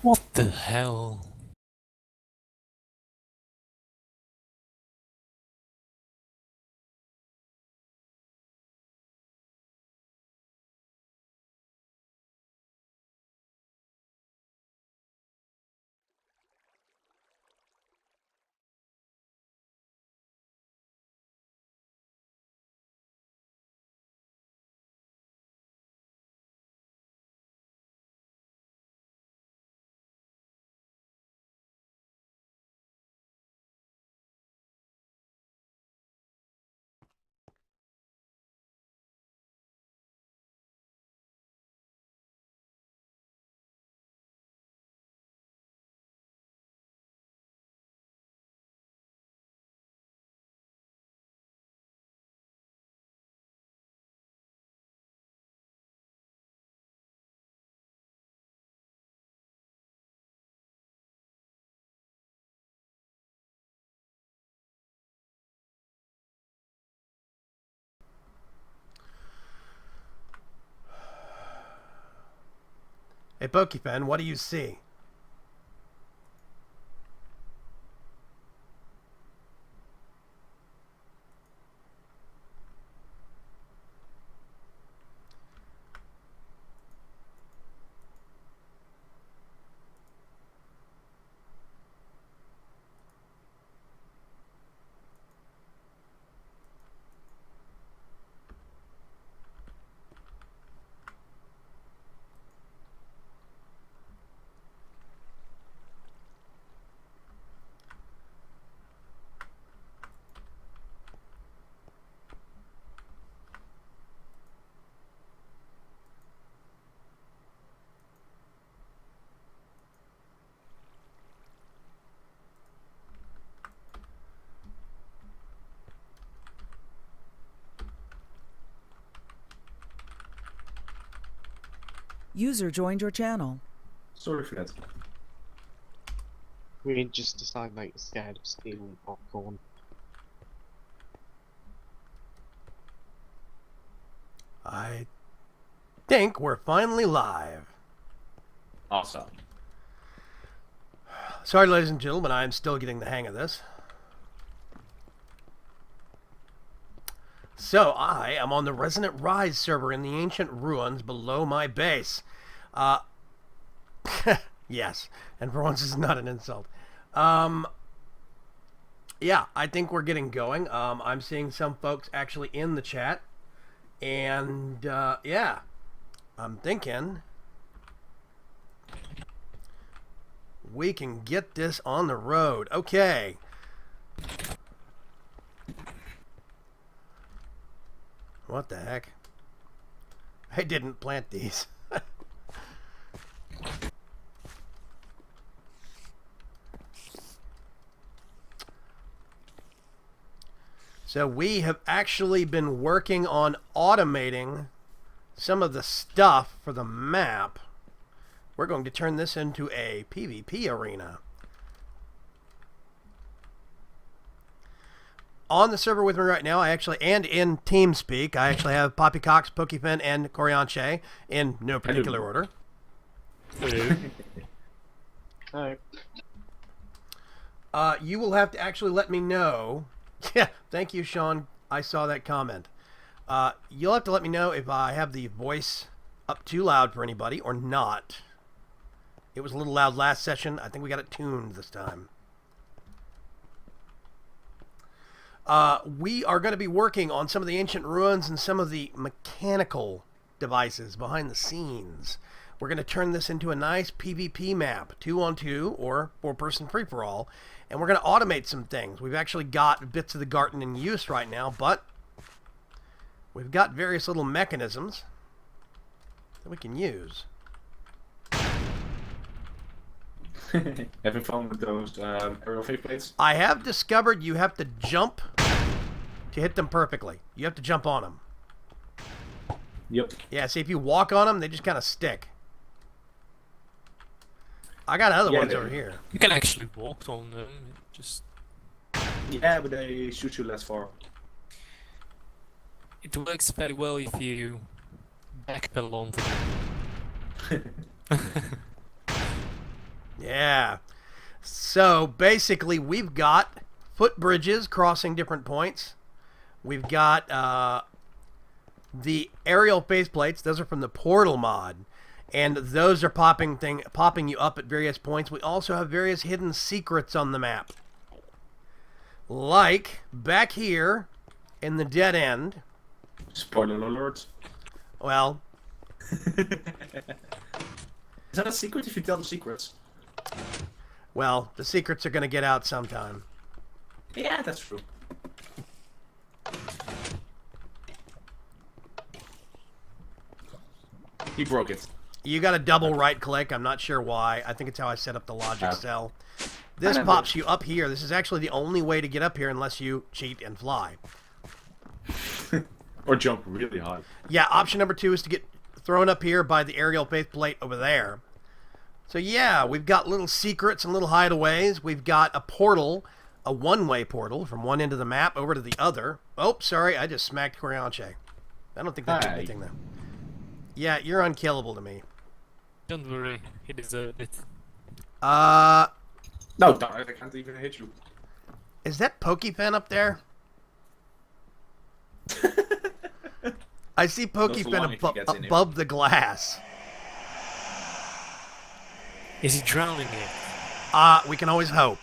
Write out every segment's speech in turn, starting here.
What the hell? Hey, Pokefan, what do you see? User joined your channel. Sorry for that. We just decided like scared of stealing popcorn. I think we're finally live. Awesome. Sorry, ladies and gentlemen, I'm still getting the hang of this. So, I am on the Resonant Rise server in the ancient ruins below my base. Yes, and for once, it's not an insult. Yeah, I think we're getting going. I'm seeing some folks actually in the chat. And, yeah, I'm thinking we can get this on the road. Okay. What the heck? I didn't plant these. So we have actually been working on automating some of the stuff for the map. We're going to turn this into a PvP arena. On the server with me right now, and in TeamSpeak, I actually have Poppycox, Pokefin, and Corianche in no particular order. No. You will have to actually let me know. Yeah, thank you, Sean. I saw that comment. You'll have to let me know if I have the voice up too loud for anybody or not. It was a little loud last session. I think we got it tuned this time. We are going to be working on some of the ancient ruins and some of the mechanical devices behind the scenes. We're going to turn this into a nice PvP map, 2-on-2 or 4-person free-for-all, and we're going to automate some things. We've actually got bits of the garden in use right now, but we've got various little mechanisms that we can use. Having fun with those aerial fake plates? I have discovered you have to jump to hit them perfectly. You have to jump on them. Yep. Yeah, see, if you walk on them, they just kind of stick. I got other ones over here. You can actually walk on them. Just Yeah, but they shoot you less far. it works very well if you backpedal onto them. Yeah. So basically, we've got footbridges crossing different points. We've got the aerial faceplates. Those are from the Portal mod, and those are popping you up at various points. We also have various hidden secrets on the map, like back here in the dead end. Spoiler alert. Well, Is that a secret if you tell the secrets? well, the secrets are going to get out sometime. Yeah, that's true. He broke it. You got to double right click. I'm not sure why. I think it's how I set up the logic cell. This I never- pops you up here. This is actually the only way to get up here unless you cheat and fly. Or jump really high. Yeah, option number 2 is to get thrown up here by the aerial faceplate over there. So yeah, we've got little secrets and little hideaways. We've got a portal, a one-way portal from one end of the map over to the other. Oh, sorry, I just smacked KirinDave. I don't think that did Hi. anything though. Yeah, you're unkillable to me. Don't worry, he deserved it. No, darn it, I can't even hit you. Is that Pokefin up there? I see That's the one Pokefin if he gets in here. above the glass. Is he drowning it? We can always hope.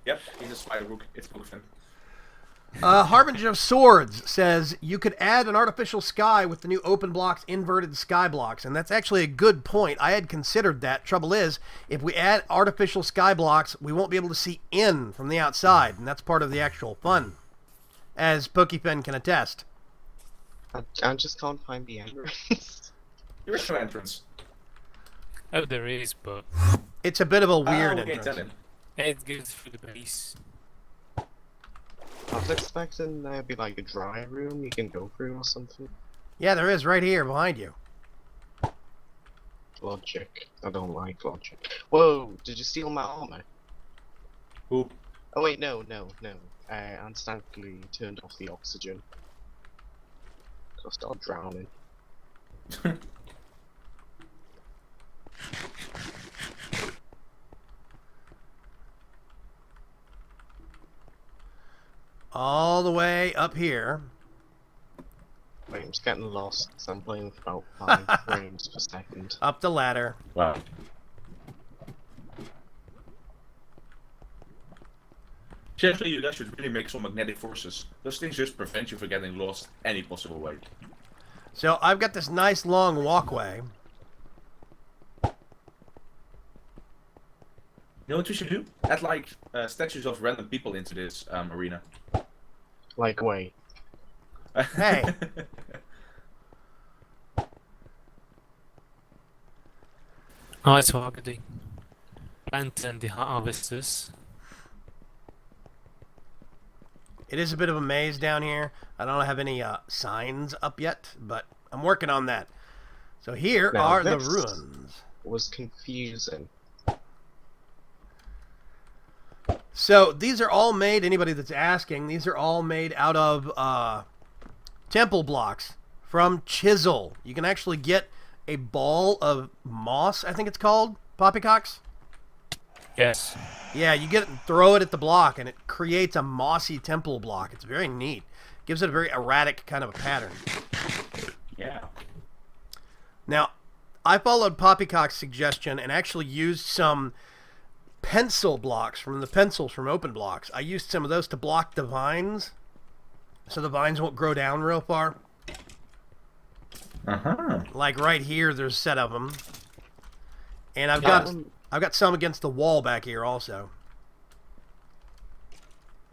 Yep, he's a spider rook. It's Pokefin. Harbinger of Swords says you could add an artificial sky with the new open blocks, inverted sky blocks, and that's actually a good point. I had considered that. Trouble is, if we add artificial sky blocks, we won't be able to see in from the outside, and that's part of the actual fun, as Pokefin can attest. I just can't find the entrance. There is no entrance. Oh, there is, but It's a bit of a weird okay, entrance. tell him. it goes through the base. I was expecting there'd be like a dry room you can go through or something. Yeah, there is right here behind you. Logic. I don't like logic. Whoa! Did you steal my armor? Who? Oh wait, no. I instantly turned off the oxygen. So I started drowning. All the way up here. Wait, I'm just getting lost because I'm playing with about 5 frames per second. Up the ladder. Wow. Seriously, you guys should really make some magnetic forces. Those things just prevent you from getting lost any possible way. So I've got this nice long walkway. You know what we should do? Add like statues of random people into this arena. Like, wait. Hey. Nice targeting. Plant and the harvesters. It is a bit of a maze down here. I don't have any signs up yet, but I'm working on that. So here Now are the this ruins. Was confusing. So these are all made, anybody that's asking, these are all made out of temple blocks from chisel. You can actually get a ball of moss, I think it's called, poppycocks. Yes. Yeah, you get it and throw it at the block, and it creates a mossy temple block. It's very neat. Gives it a very erratic kind of a pattern. Yeah. Now, I followed Poppycock's suggestion and actually used some pencil blocks from the pencils from Open Blocks. I used some of those to block the vines, so the vines won't grow down real far. Uh-huh. Like right here, there's a set of them. And I've Yeah. got some against the wall back here also.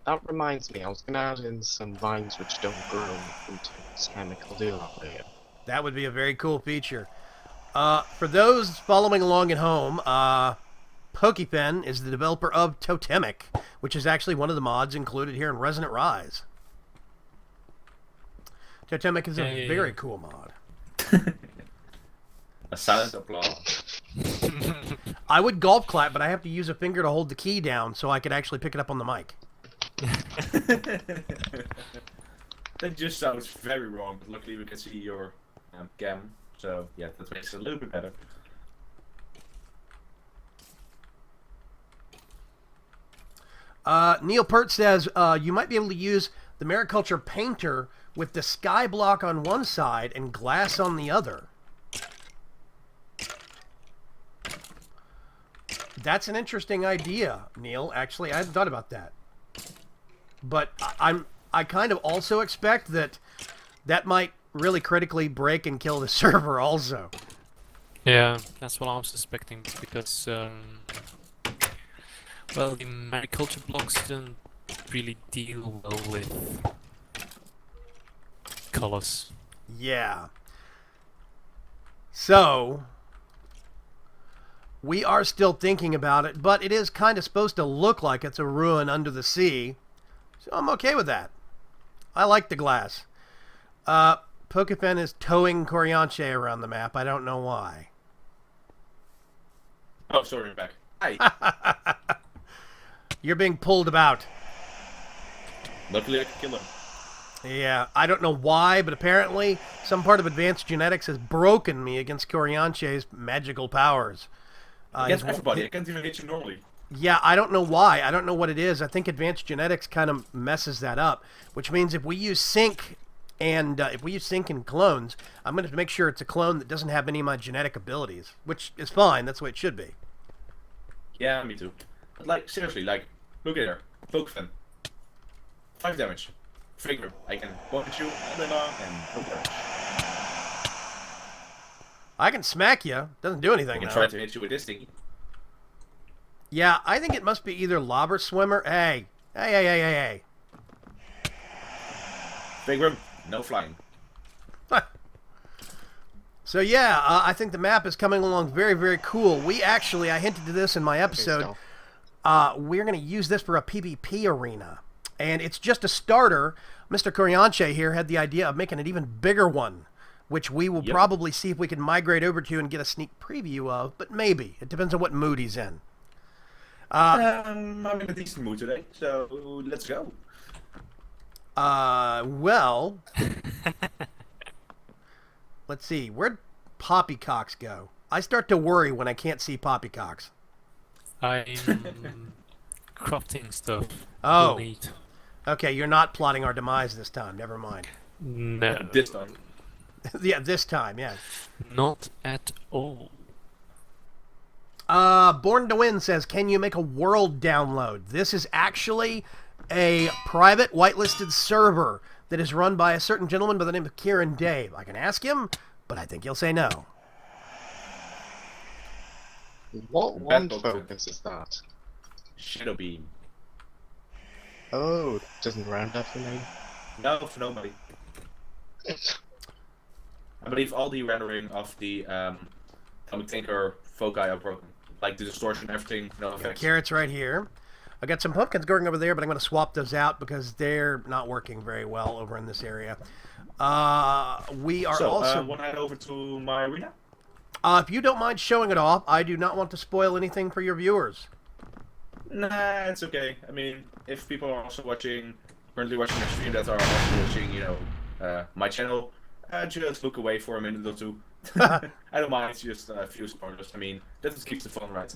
That reminds me, I was gonna add in some vines which don't grow into this chemical deal later. That would be a very cool feature. For those following along at home, Pokefin is the developer of Totemic, which is actually one of the mods included here in Resonant Rise. Totemic is a Hey. very cool mod. A silent applause. I would golf clap, but I have to use a finger to hold the key down so I could actually pick it up on the mic. That just sounds very wrong, but luckily we can see your cam, so yeah, that makes it a little bit better. Neil Pert says you might be able to use the Mariculture Painter with the sky block on one side and glass on the other. That's an interesting idea, Neil. Actually, I hadn't thought about that. But I kind of also expect that might really critically break and kill the server also. Yeah, that's what I'm suspecting because, well, the mariculture blocks don't really deal well with colors. Yeah. So, we are still thinking about it, but it is kind of supposed to look like it's a ruin under the sea. So I'm okay with that. I like the glass. Pokepen is towing Corianche around the map. I don't know why. Oh, sorry, I'm back. Hi. You're being pulled about. Luckily, I can kill him. Yeah, I don't know why, but apparently some part of advanced genetics has broken me against Corianche's magical powers. Against everybody, I can't even hit you normally. Yeah, I don't know why. I don't know what it is. I think advanced genetics kind of messes that up, which means if we use sync and clones, I'm going to make sure it's a clone that doesn't have any of my genetic abilities, which is fine. That's the way it should be. Yeah, me too. But like, seriously, like, look at her. Pokefin. 5 damage. Vaygrim. I can punch you, and then no damage. I can smack you. Doesn't do anything. I can now. try to hit you with this thing. Yeah, I think it must be either lob or swimmer. Hey. Vaygrim, no flying. So yeah, I think the map is coming along very, very cool. We actually, I hinted to this in my episode, we're going to use this for a PvP arena. And it's just a starter. Mr. Corianche here had the idea of making an even bigger one, which we will probably see if we can migrate over to and get a sneak preview of, but maybe. It depends on what mood he's in. I'm in a decent mood today, so let's go. Well, let's see. Where'd Poppycocks go? I start to worry when I can't see Poppycocks. I'm crafting stuff. Oh. We'll need. Okay, you're not plotting our demise this time. Never mind. No, This time. Yeah, this time, yeah. not at all. Born to Win says, can you make a world download? This is actually a private whitelisted server that is run by a certain gentleman by the name of KirinDave. I can ask him, but I think he'll say no. What wand focus is that? Shadow Beam. Oh, doesn't round up for me. No, for nobody. I believe all the rendering of the Atomic Tinker foci are broken. Like the distortion, everything, no effects. Carrots right here. I got some pumpkins growing over there, but I'm going to swap those out because they're not working very well over in this area. We are also... want to head over to my arena? if you don't mind showing it off, I do not want to spoil anything for your viewers. Nah, it's okay. I mean, if people are also currently watching the stream that are also watching, my channel, just look away for a minute or two. I don't mind, it's just a few spoilers. I mean, that just keeps the fun right.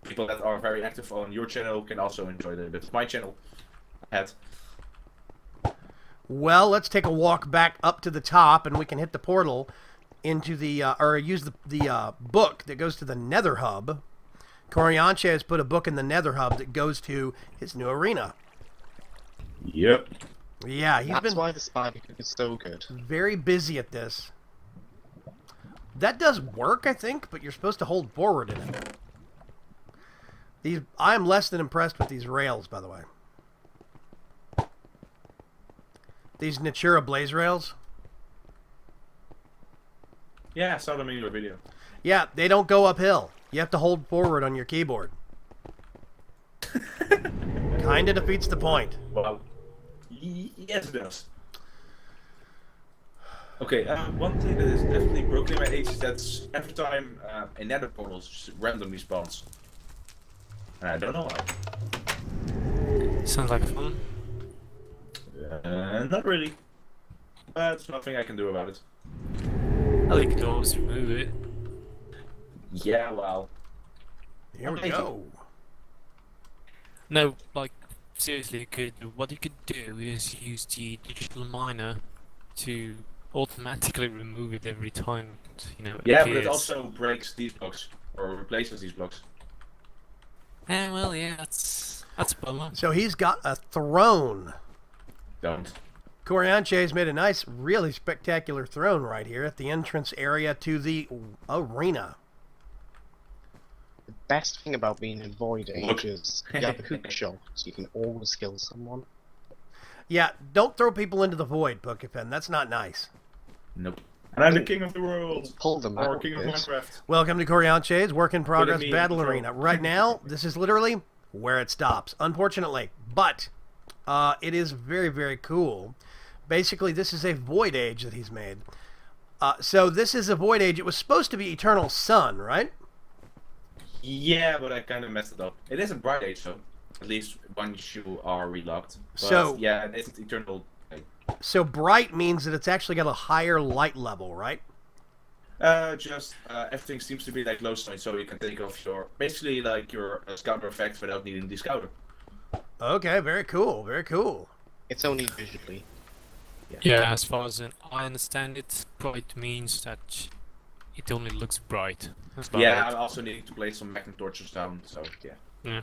People that are very active on your channel can also enjoy the bit of my channel. Well, let's take a walk back up to the top, and we can hit the portal into the, or use the book that goes to the Nether Hub. Corianche has put a book in the Nether Hub that goes to his new arena. Yep. Yeah, he's That's been why the spider is so good. very busy at this. That does work, I think, but you're supposed to hold forward in it. I am less than impressed with these rails, by the way. These Natura Blaze rails. Yeah, I saw them in your video. Yeah, they don't go uphill. You have to hold forward on your keyboard. Kinda defeats the point. Wow. Yes, it does. Okay, one thing that is definitely broken in my age is that every time a nether portal just randomly spawns. And I don't know why. Sounds like fun. Not really. But there's nothing I can do about it. I think you can always remove it. Yeah, well. Here we go. No, like seriously, what you could do is use the digital miner to automatically remove it every time it Yeah, but it appears. also breaks these blocks or replaces these blocks. Well, yeah, that's a bummer. So he's got a throne. Don't. Corianche's made a nice, really spectacular throne right here at the entrance area to the arena. The best thing about being in Void Look. Age is you have a hook shot, so you can always kill someone. Yeah, don't throw people into the void, Pokefin. That's not nice. Nope. And I'm the king of the world. Pull them Or out. king of Yes. Minecraft. Welcome to Corianche's Work in Progress me in Battle control. Arena. Right now, this is literally where it stops, unfortunately. But it is very, very cool. Basically, this is a Void Age that he's made. So this is a Void Age. It was supposed to be Eternal Sun, right? Yeah, but I kind of messed it up. It is a bright age, so at least once you are relocked. But So- yeah, it's eternal. So bright means that it's actually got a higher light level, right? Just everything seems to be like low point, so you can take off your basically like your scouter effects without needing the scouter. Okay, very cool, very cool. It's only visually. Yeah, as far as I understand it, bright means that it only looks bright. That's about Yeah, it. I'm also needing to place some magnet torches down, so yeah. Yeah.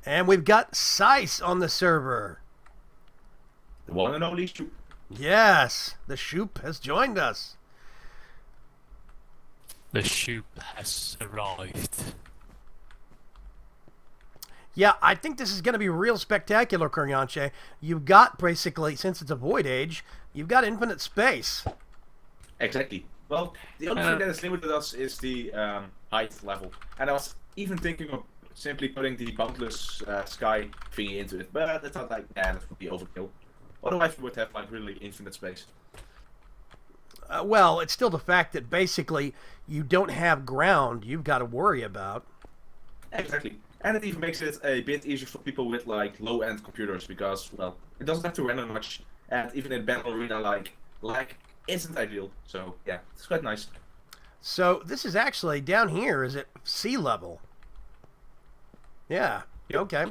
And we've got Sice on the server. The one and only Shoop. Yes, the Shoop has joined us. The shoop has arrived. Yeah, I think this is going to be real spectacular, Corianche. You've got, basically, since it's a Void Age, you've got infinite space. Exactly. Well, the only thing that has limited us is the height level. And I was even thinking of simply putting the boundless sky thingy into it, but I thought like, nah, that would be overkill. Otherwise we would have like really infinite space. Well, it's still the fact that basically you don't have ground you've got to worry about. Exactly. And it even makes it a bit easier for people with like low-end computers because, well, it doesn't have to render much, and even in Battle Arena, like isn't ideal. So yeah, it's quite nice. So this is actually down here is at sea level. Yeah. Yep. Okay.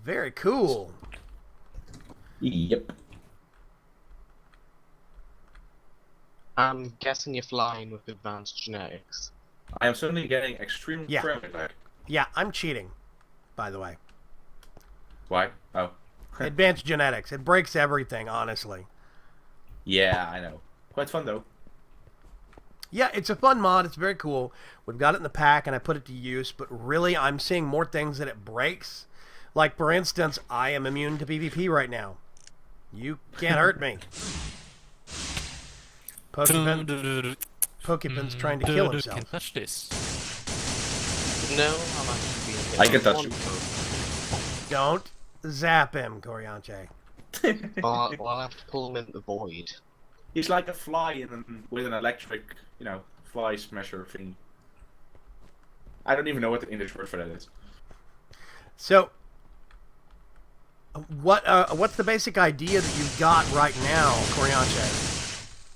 Very cool. Yep. I'm guessing you're flying with advanced genetics. I am certainly getting extreme Yeah. frame rate lag. Yeah, I'm cheating, by the way. Why? Oh. Advanced genetics. It breaks everything, honestly. Yeah, I know. Quite fun though. Yeah, it's a fun mod. It's very cool. We've got it in the pack, and I put it to use. But really, I'm seeing more things that it breaks. Like, for instance, I am immune to PvP right now. You can't hurt me. Pokemon's trying to kill Can himself. touch this. No, I'm actually being I can touch you. Don't zap him, Corianche. But I'll have to pull him into the void. He's like a fly with an electric, fly smasher thing. I don't even know what the English word for that is. So, what's the basic idea that you've got right now, Corianche?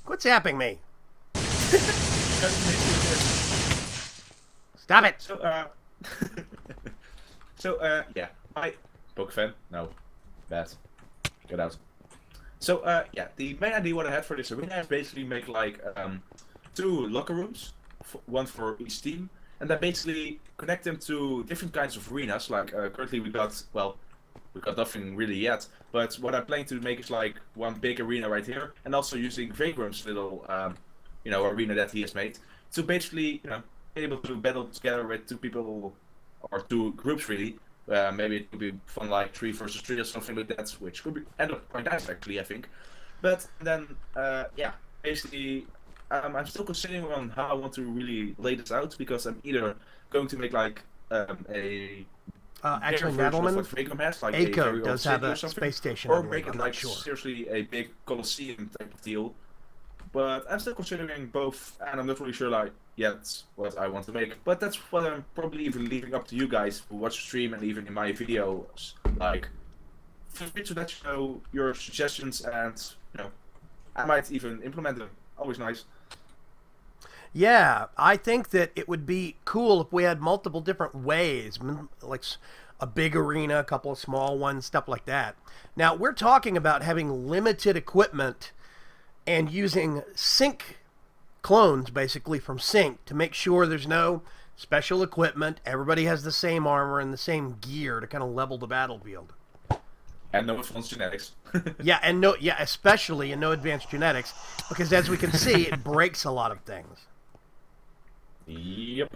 Quit zapping me. Stop it. Yeah. Hi. Pokefan? No. Bad. Get out. So, yeah, the main idea what I had for this arena is basically make like 2 locker rooms, one for each team, and then basically connect them to different kinds of arenas. Like currently we got nothing really yet, but what I'm planning to make is like one big arena right here, and also using Vaygrim's little arena that he has made to basically be able to battle together with 2 people or 2 groups really. Maybe it could be fun like 3 versus 3 or something like that, which could end up quite nice actually, I think. But then, yeah, basically, I'm still considering on how I want to really lay this out because I'm either going to make like a Actually, bigger version of Nadelman, what Vaygrim has, like a ACO very old does city have or a something, space station. or I believe. make it I'm like not sure. seriously a big Colosseum type of deal. But I'm still considering both, and I'm not really sure like yet what I want to make. But that's what I'm probably even leaving up to you guys who watch the stream and even in my videos. Like, feel free to let you know your suggestions, and I might even implement them. Always nice. Yeah, I think that it would be cool if we had multiple different ways, like a big arena, a couple of small ones, stuff like that. Now, we're talking about having limited equipment and using sync clones, basically, from sync to make sure there's no special equipment. Everybody has the same armor and the same gear to kind of level the battlefield. And no advanced genetics. Yeah, and especially in no advanced genetics, because as we can see, it breaks a lot of things. Yep.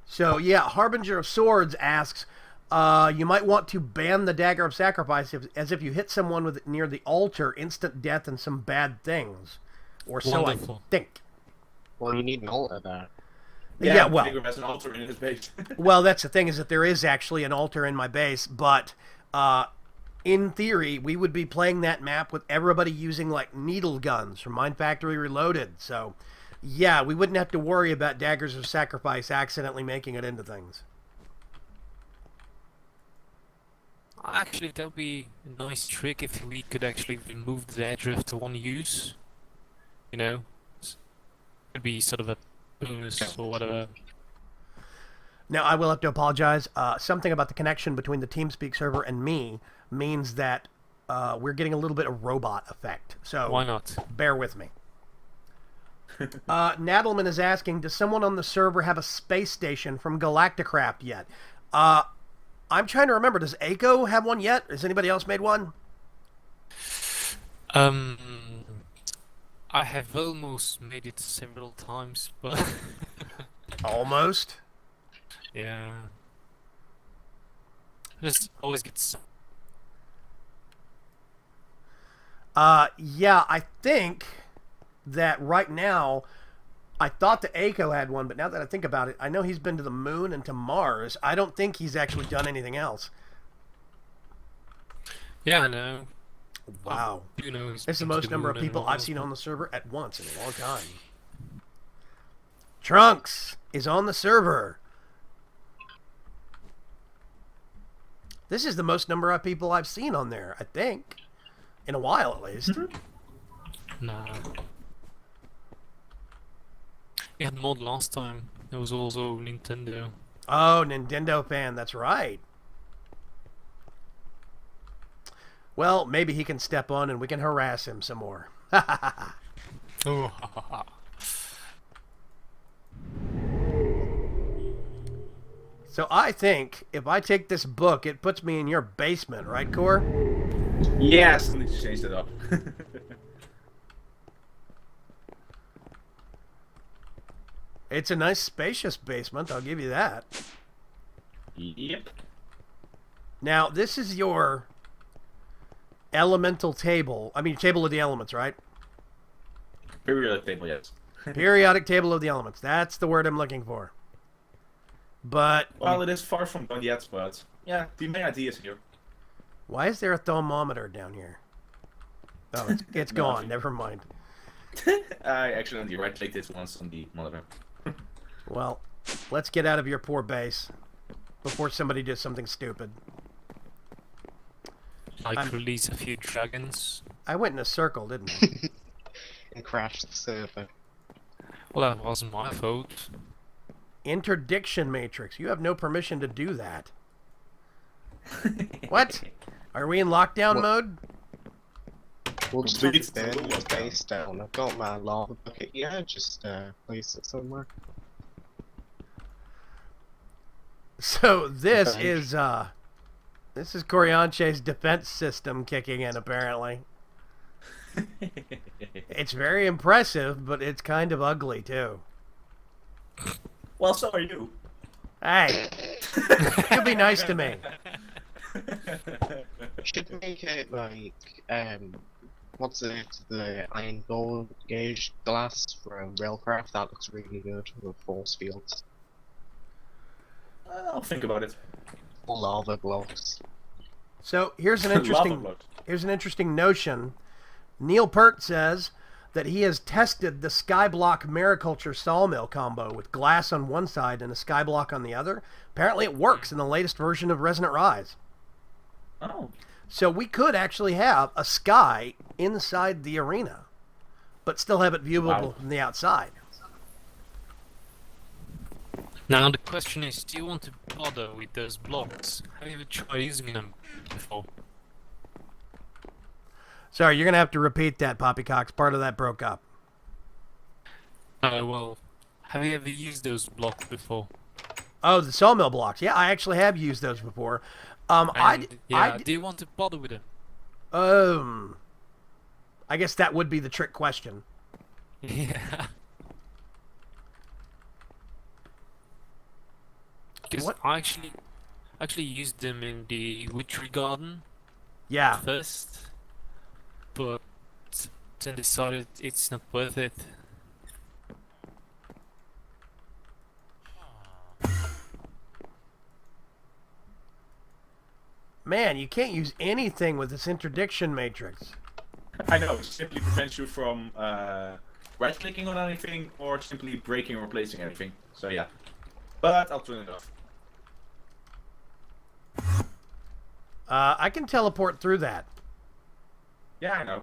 So, yeah, Harbinger of Swords asks, you might want to ban the Dagger of Sacrifice as if you hit someone with it near the altar, instant death and some bad things. Or so Wonderful. I think. Well, you need an altar there. Yeah, well, Vaygrim has an altar in his base. well, that's the thing, is that there is actually an altar in my base, but in theory, we would be playing that map with everybody using, like, needle guns from Mine Factory Reloaded, so... Yeah, we wouldn't have to worry about Daggers of Sacrifice accidentally making it into things. Actually, that would be a nice trick if we could actually remove the edge to one use. You know? It'd be sort of a bonus or whatever. Now, I will have to apologize. Something about the connection between the TeamSpeak server and me means that we're getting a little bit of robot effect. So Why not? bear with me. Nadelman is asking, does someone on the server have a space station from Galacticraft yet? I'm trying to remember, does Aiko have one yet? Has anybody else made one? I have almost made it several times, but Almost. yeah, just always gets. Yeah, I think that right now, I thought that Aiko had one, but now that I think about it, I know he's been to the moon and to Mars. I don't think he's actually done anything else. Yeah, I know. Wow. You know, It's the most number of people I've seen on the server at once in a long time. Trunks is on the server. This is the most number of people I've seen on there, I think. In a while, at least. Nah. We had mod last time. There was also Nintendo. Oh, Nintendo fan, that's right. Well, maybe he can step on and we can harass him some more. Oh, So I think if I take this book, it puts me in your basement, right, Core? Yes, I need to change that up. It's a nice spacious basement, I'll give you that. Yep. Now, this is your elemental table. I mean, table of the elements, right? Periodic table, yes. Periodic table of the elements. That's the word I'm looking for. But Well, it is far from done yet, but yeah, the main idea is here. why is there a thermometer down here? Oh, it's gone. Never mind. I accidentally right-clicked it once on the monitor. Well, let's get out of your poor base before somebody does something stupid. like release a few dragons. I went in a circle, didn't I? And crash the server. Well, that wasn't my fault. Interdiction matrix. You have no permission to do that. What? Are we in lockdown What? mode? We'll just have Please. to burn the base down. I've got my lava bucket here, just place it somewhere. So this Okay. is Corianche's defense system kicking in, apparently. It's very impressive, but it's kind of ugly too. Well, so are you. Hey, you be nice to me. Should make it like what's it? The iron gold gauge glass from Railcraft. That looks really good with force fields. I'll think about it. Or lava blocks. So here's an Lava interesting notion. Neil Pert says that he has tested the Skyblock Mariculture Sawmill combo with glass on one side and a Skyblock on the other. Apparently it works in the latest version of Resonant Rise. Oh. So we could actually have a sky inside the arena, but still have it viewable Wow. from the outside. Now the question is, do you want to bother with those blocks? Have you ever tried using them before? Sorry, you're gonna have to repeat that, Poppycox. Part of that broke up. Well, have you ever used those blocks before? Oh, the sawmill blocks. Yeah, I actually have used those before. Yeah, do you want to bother with them? I guess that would be the trick question. Yeah. Because What? I actually used them in the witchery garden Yeah. first, but then decided it's not worth it. Man, you can't use anything with this interdiction matrix. I know, it simply prevents you from right-clicking on anything or simply breaking or replacing anything. So yeah. But I'll turn it off. I can teleport through that. Yeah, I know.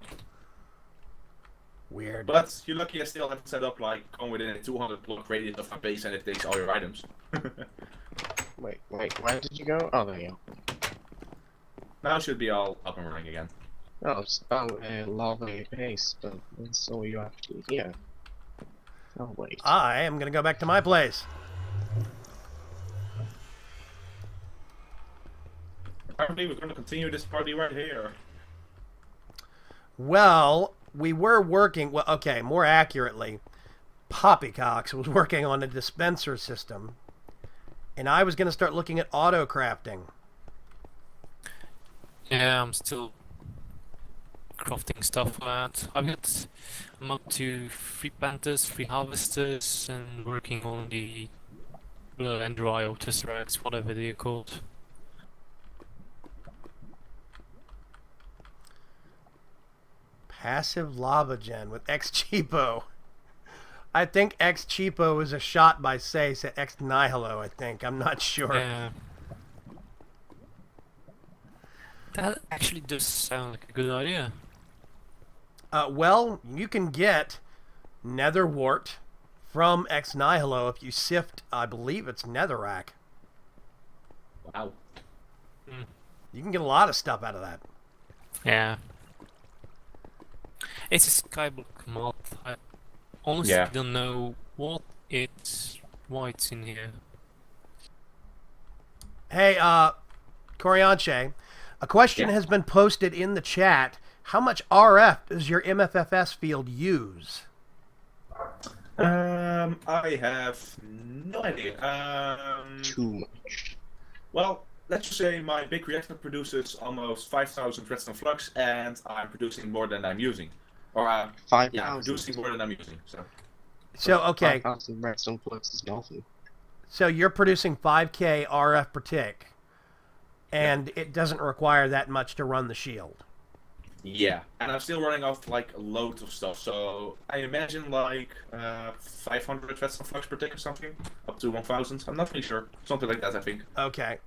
Weird. But you're lucky I still haven't set up like going within a 200 block radius of my base and it takes all your items. Wait, where did you go? Oh, there you go. Now it should be all up and running again. Oh, it's about a lava base, but so you actually here. Oh, wait. I am gonna go back to my place. Apparently we're going to continue this party right here. Well, we were working. Well, okay, more accurately, Poppycox was working on a dispenser system, and I was gonna start looking at auto crafting. Yeah, I'm still crafting stuff for that. I'm up to 3 planters, 3 harvesters, and working on the Endrio tesseracts, whatever they're called. Passive lava gen with X Cheapo. I think X Cheapo is a shot by Sace at X Nihilo, I think. I'm not sure. Yeah. That actually does sound like a good idea. Well, you can get Nether Wart from Ex Nihilo if you sift, I believe it's Netherrack. Wow. You can get a lot of stuff out of that. Yeah. It's a skyblock mod. I honestly don't know why it's in here. Hey, Corianche, a question Yeah. has been posted in the chat. How much RF does your MFFS field use? I have no idea. Too much. Well, let's just say my big reactor produces almost 5,000 redstone flux, and I'm producing more than I'm using. Or, 5,000. yeah, producing more than I'm using. So, okay, 5,000 redstone flux is nothing. so you're producing 5K RF per tick, and it doesn't require that much to run the shield. Yeah, and I'm still running off like loads of stuff, so I imagine like 500 redstone flux per tick or something, up to 1,000. I'm not really sure, something like that, I think. Okay.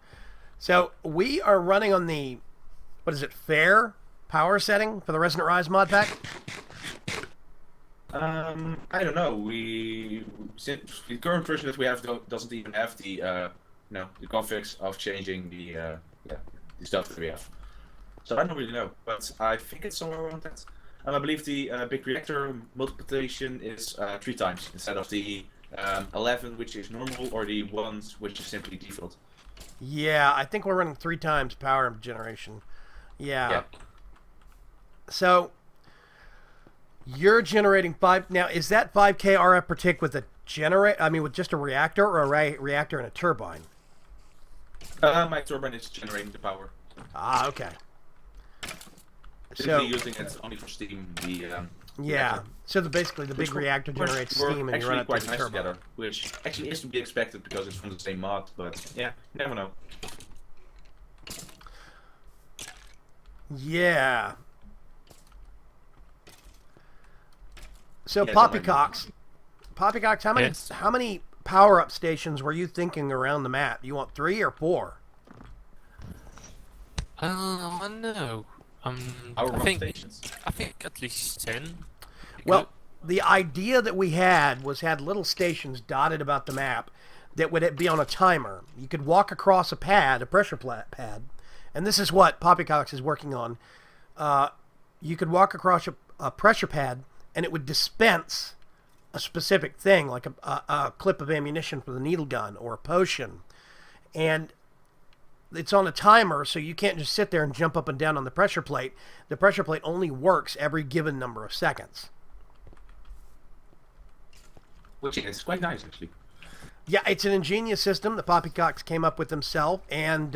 So we are running on the, what is it, fair power setting for the Resonant Rise mod pack? I don't know. Since the current version that we have doesn't even have the the configs of changing the stuff that we have. So I don't really know, but I think it's somewhere around that. And I believe the big reactor multiplication is 3 times instead of the 11, which is normal, or the 1, which is simply default. Yeah, I think we're running 3 times power generation. Yeah. Yeah. So you're generating 5. Now, is that 5K RF per tick with a with just a reactor, or a reactor and a turbine? My turbine is generating the power. Ah, okay. Simply using it only for steam. Yeah. reactor. So basically, the big Which reactor work- generates work steam, and you run actually it quite through the nice turbine. together, which actually is to be expected because it's from the same mod. But yeah, you never know. Yeah. So Yeah, Poppycox, Yes. how many power up stations were you thinking around the map? You want 3 or 4? I know. Our I think stations. at least 10. Well, the idea that we had was had little stations dotted about the map that would be on a timer. You could walk across a pad, a pressure pad, and this is what Poppycox is working on. You could walk across a pressure pad, and it would dispense a specific thing, like a clip of ammunition for the needle gun or a potion. And it's on a timer, so you can't just sit there and jump up and down on the pressure plate. The pressure plate only works every given number of seconds. Which is quite nice, actually. Yeah, it's an ingenious system that Poppycox came up with himself, and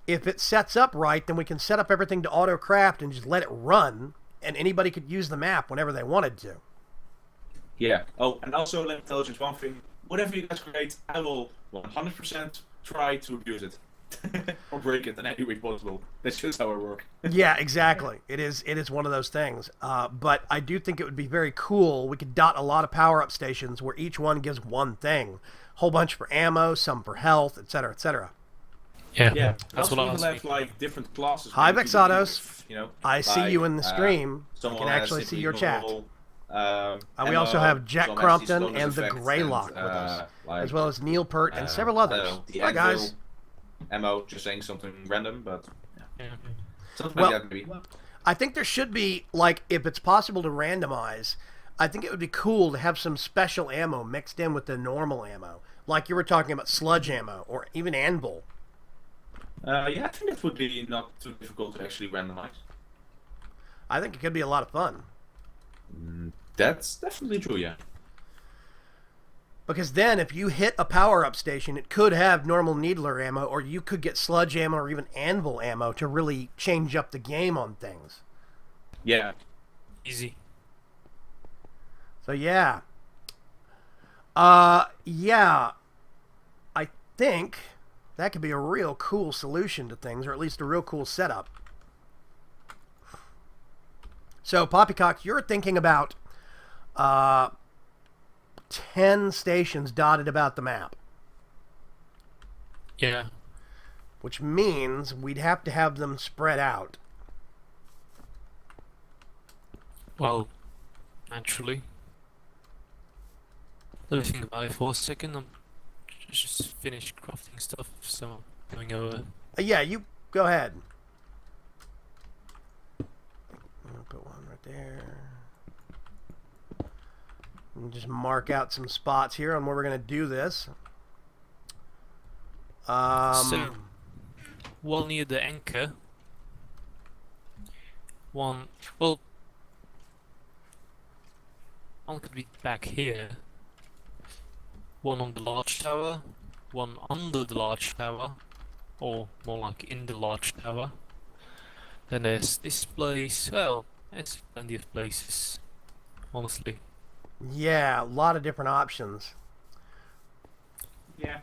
if it sets up right, then we can set up everything to auto-craft and just let it run, and anybody could use the map whenever they wanted to. Yeah. Oh, and also let me tell you just one thing. Whatever you guys create, I will 100% try to abuse it. Or break it in any way possible. That's just how I work. Yeah, exactly. It is one of those things. But I do think it would be very cool. We could dot a lot of power-up stations where each one gives one thing. Whole bunch for ammo, some for health, etc., etc. Yeah, Yeah. that's what I also was even thinking. have like different classes. Hi, where you can Vexados. use, you know, I see like, you in the stream. I someone can has actually see simply your chat. normal, We also ammo, have Jack some has Crompton bonus and the effects Greylock and, with us, like, as well as Neil Pert and several I others. don't know, the Hi, guys. Anvil ammo, just saying something random, but Yeah. something Well, like that maybe. I think there should be, like, if it's possible to randomize, I think it would be cool to have some special ammo mixed in with the normal ammo. Like you were talking about sludge ammo, or even anvil. Yeah, I think that would be not too difficult to actually randomize. I think it could be a lot of fun. That's definitely true, yeah. Because then, if you hit a power-up station, it could have normal needler ammo, or you could get sludge ammo or even anvil ammo to really change up the game on things. Yeah. Easy. So, yeah. Yeah. I think that could be a real cool solution to things, or at least a real cool setup. So, Poppycock, you're thinking about 10 stations dotted about the map. Yeah. Which means we'd have to have them spread out. Well, naturally. Let me think about it for a second. I'm just finished crafting stuff, so I'm going over. Yeah, you go ahead. I'll put one right there. And just mark out some spots here on where we're going to do this. So, one near the anchor. One could be back here. One on the large tower. One under the large tower. Or more like in the large tower. Then there's this place. Well, there's plenty of places. Honestly. Yeah, a lot of different options. Yeah.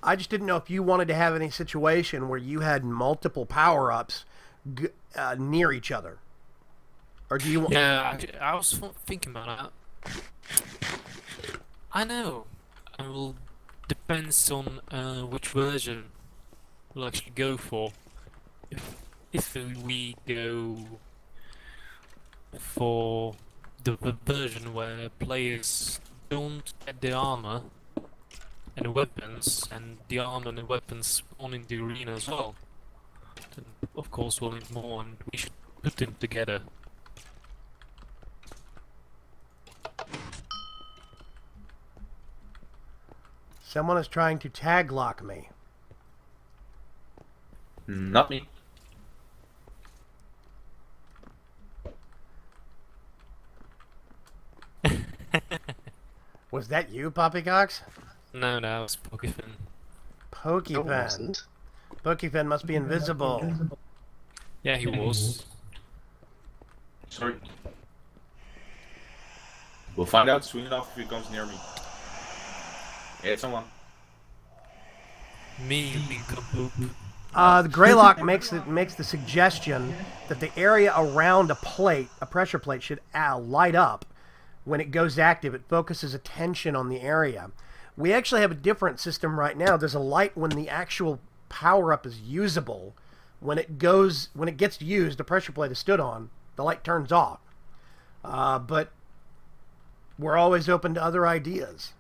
I just didn't know if you wanted to have any situation where you had multiple power-ups near each other. Or do you want... Yeah, I was thinking about that. I know. It will depends on which version we'll actually go for. If we go for the version where players don't get the armor and the weapons, and the armor and the weapons spawn in the arena as well, then of course we'll need more, and we should put them together. Someone is trying to tag lock me. Not me. Was that you, Poppycox? No, it's Pokefin. No, it Pokefin. wasn't. Pokefin must be invisible. Yeah, he was. Sorry. We'll find out soon enough if he comes near me. Yeah, someone. Me, Nincompoop. The Greylock makes the suggestion that the area around a plate, a pressure plate, should light up when it goes active. It focuses attention on the area. We actually have a different system right now. There's a light when the actual power-up is usable. When it gets used, the pressure plate is stood on, the light turns off. But we're always open to other ideas.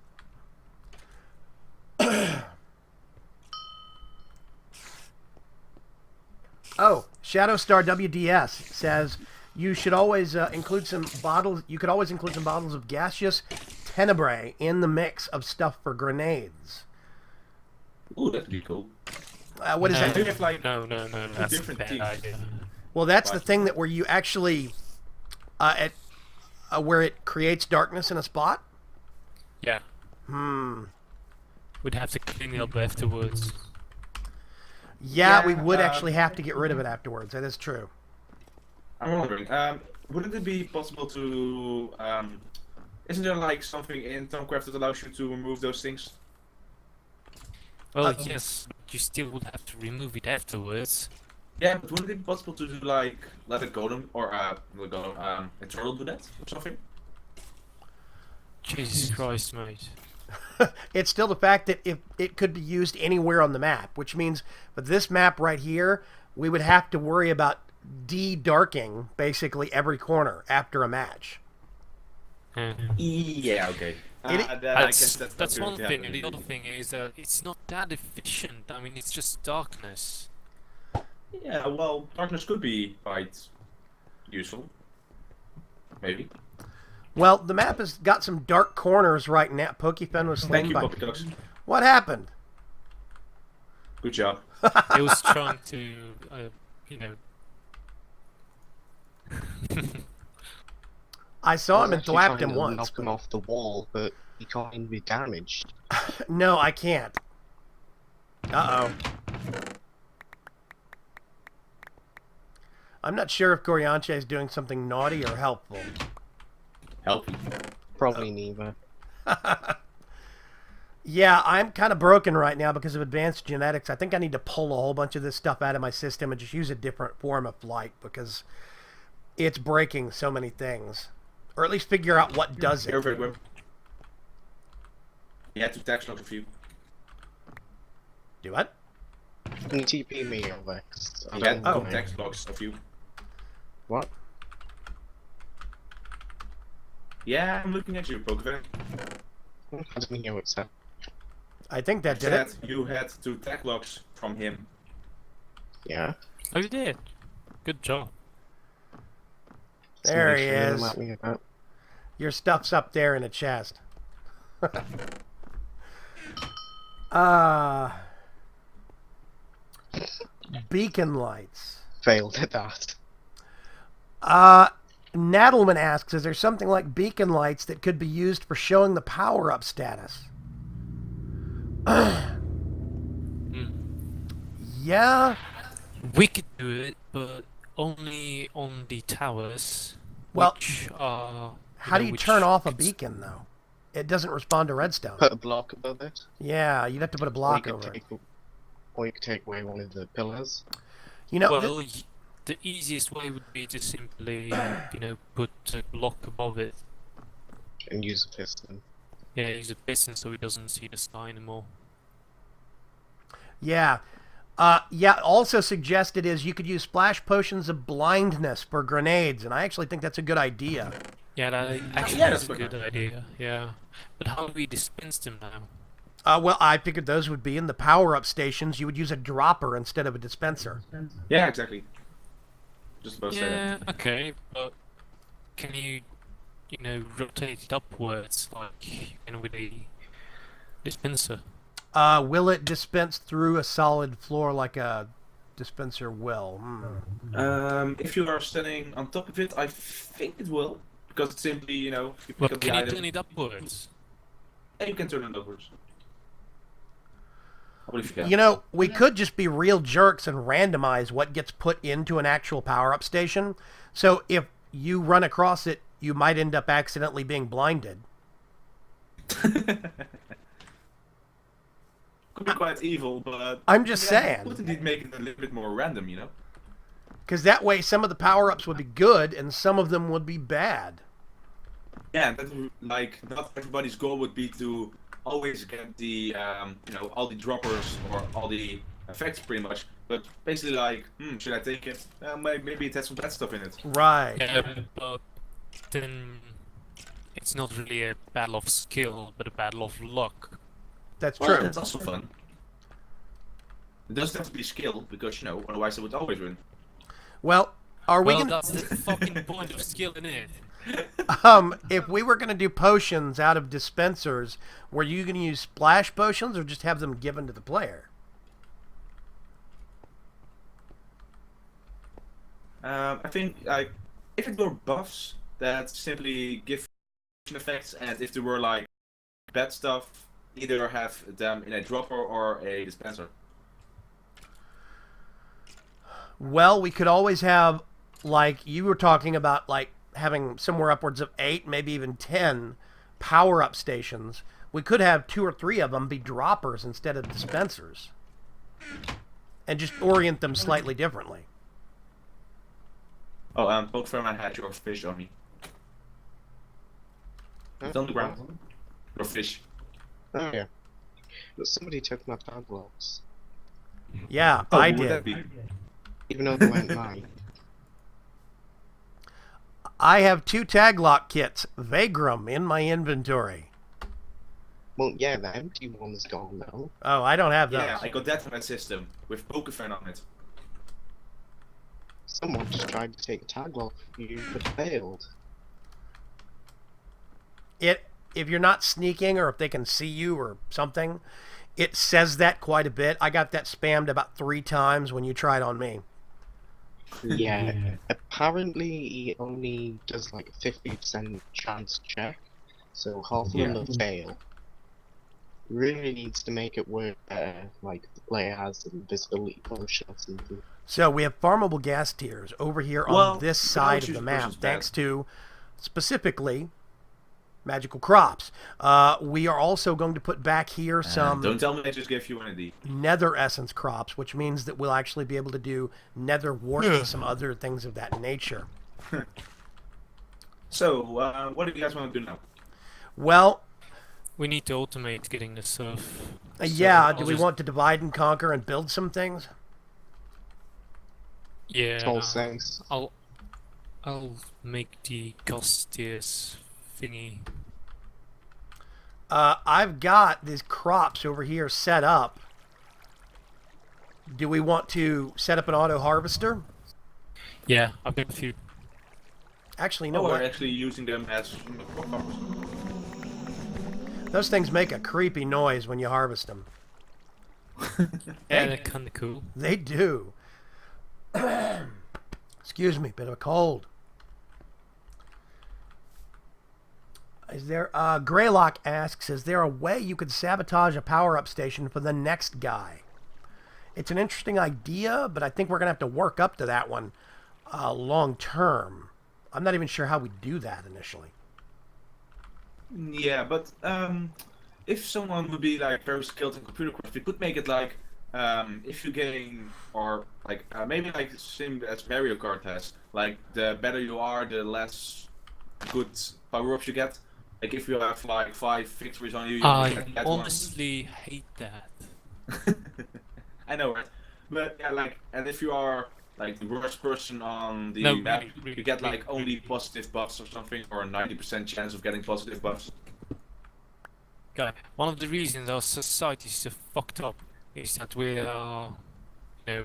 Oh, Shadowstar WDS says you should always include some bottles. You could always include some bottles of gaseous tenebrae in the mix of stuff for grenades. Ooh, that'd be cool. What is No. that? Maybe have like No, that's a different bad teams. idea. Well, that's the thing that where you actually, where it creates darkness in a spot. Yeah, we'd have to clean it up afterwards. Yeah, we Yeah, would actually have to get rid of it afterwards. That is true. I'm wondering, wouldn't it be possible to, isn't there like something in Thaumcraft that allows you to remove those things? Well, yes, but you still would have to remove it afterwards. Yeah, but wouldn't it be possible to do like, let a golem, or a turtle do that, or something? Jesus Christ, mate. It's still the fact that if it could be used anywhere on the map, which means with this map right here, we would have to worry about de-darking basically every corner after a match. Yeah, okay. It- I guess That's not one going to thing, happen. and the other thing is that it's not that efficient. I mean, it's just darkness. Yeah, well, darkness could be quite useful. Maybe. Well, the map has got some dark corners right now. Pokefan was Thank slain you, by... Poppycocks. What happened? Good job. It was trying to, you know. I saw him and actually thwapped trying him to once. knock him off the wall, but he can't even be damaged. No, I can't. Uh-oh. I'm not sure if Corianche is doing something naughty or helpful. Help. Probably neither. Yeah, I'm kind of broken right now because of advanced genetics. I think I need to pull a whole bunch of this stuff out of my system and just use a different form of flight because it's breaking so many things. Or at least figure out what does You're it. very good. You had to text log a few. Do what? Can you TP me over? 'Cause I You had don't Oh. know. text logs a few. What? Yeah, I'm looking at you, Pokefan. I didn't hear what it said. I think that did Said it. you had two tag logs from him. Yeah. Oh, you did. Good job. There he Somebody should is. let me about. Your stuff's up there in a chest. Beacon lights. Failed at that. Nadelman asks, is there something like beacon lights that could be used for showing the power-up status? Yeah. We could do it, but only on the towers. Well, which are. How do you turn off a could- beacon, though? It doesn't respond to redstone. Put a block above it. Yeah, you'd have to put a Or you block could over it. or you could take away one of the pillars. You know, Well, the easiest way would be to simply, put a block above it. And use a piston. Yeah, use a piston so he doesn't see the sky anymore. yeah. Also suggested is you could use splash potions of blindness for grenades, and I actually think that's a good idea. Yeah, that actually Yeah, is that's a good idea. Yeah, but how do we dispense them now? Well, I figured those would be in the power-up stations. You would use a dropper instead of a dispenser. Yeah, exactly. Just about to say Yeah, that. okay, but can you, rotate it upwards like with a dispenser? Will it dispense through a solid floor like a dispenser will? If you are standing on top of it, I think it will. Because it's simply, you Well, pick up the can you item. turn it upwards? Yeah, you can turn it upwards. I believe you can. You know, we could just be real jerks and randomize what gets put into an actual power-up station. So if you run across it, you might end up accidentally being blinded. Could be quite evil, but I'm just saying. Would indeed make it a little bit more random, you know? Because that way some of the power-ups would be good and some of them would be bad. Yeah, that like not everybody's goal would be to always get the all the droppers or all the effects pretty much, but basically like, should I take it? Maybe it has some bad stuff in it. Right. Yeah, but then it's not really a battle of skill, but a battle of luck. That's Well, true. that's also fun. It doesn't have to be skill, because, you know, otherwise I would always win. Well, are we Well, gonna that's the fucking point of skill in it. if we were gonna do potions out of dispensers, were you gonna use splash potions or just have them given to the player? I think, like, if it were buffs that simply give effects, and if there were, like, bad stuff, either have them in a dropper or a dispenser. Well, we could always have, like you were talking about, like having somewhere upwards of 8, maybe even 10 power-up stations. We could have 2 or 3 of them be droppers instead of dispensers, and just orient them slightly differently. Oh, poke from I had your fish on me. It's on the ground. Your fish. Oh yeah. But somebody took my padlocks. Yeah, Oh, I who would did. that be? Even though they weren't mine. I have 2 tag lock kits, Vaygrim, in my inventory. Well, yeah, the empty one is gone now. Oh, I don't have those. Yeah, I got that from that system with Pokefan on it. Someone just tried to take a tag lock from you, but failed. If you're not sneaking or if they can see you or something, it says that quite a bit. I got that spammed about 3 times when you tried on me. Yeah, apparently he only does like a 50% chance check, so half of them will fail. Really needs to make it work better, like the player has invisibility potion or something. So we have farmable gas tiers over here Well, on this you can side always of use the a map, person's thanks bed. to specifically magical crops. We are also going to put back here some Don't tell me I just gave you one of these. nether essence crops, which means that we'll actually be able to do nether wart and some other things of that nature. So, what do you guys want to do now? Well, We need to automate getting the stuff. So yeah, I'll do we just- want to divide and conquer and build some things? Yeah. All sense. I'll make the cost tiers thingy. I've got these crops over here set up. Do we want to set up an auto harvester? Yeah, I've got a few. Actually, you No, know we're what? actually using them as farmers. Those things make a creepy noise when you harvest them. Yeah, they're kind of cool. They do. Excuse me, bit of a cold. Is there Greylock asks, is there a way you could sabotage a power-up station for the next guy? It's an interesting idea, but I think we're going to have to work up to that one long term. I'm not even sure how we do that initially. Yeah, but if someone would be like very skilled in computer craft, we could make it like if you gain or like maybe like the same as Mario Kart has. Like the better you are, the less good power-ups you get. Like if you have like 5 victories on you, you I get honestly hate that. one. I know, right? But yeah, like, and if you are like the worst person on the No, map, really, you get like really, only positive buffs or something, or a 90% chance of getting positive buffs. Okay. One of the reasons our society is so fucked up is that we are, you know,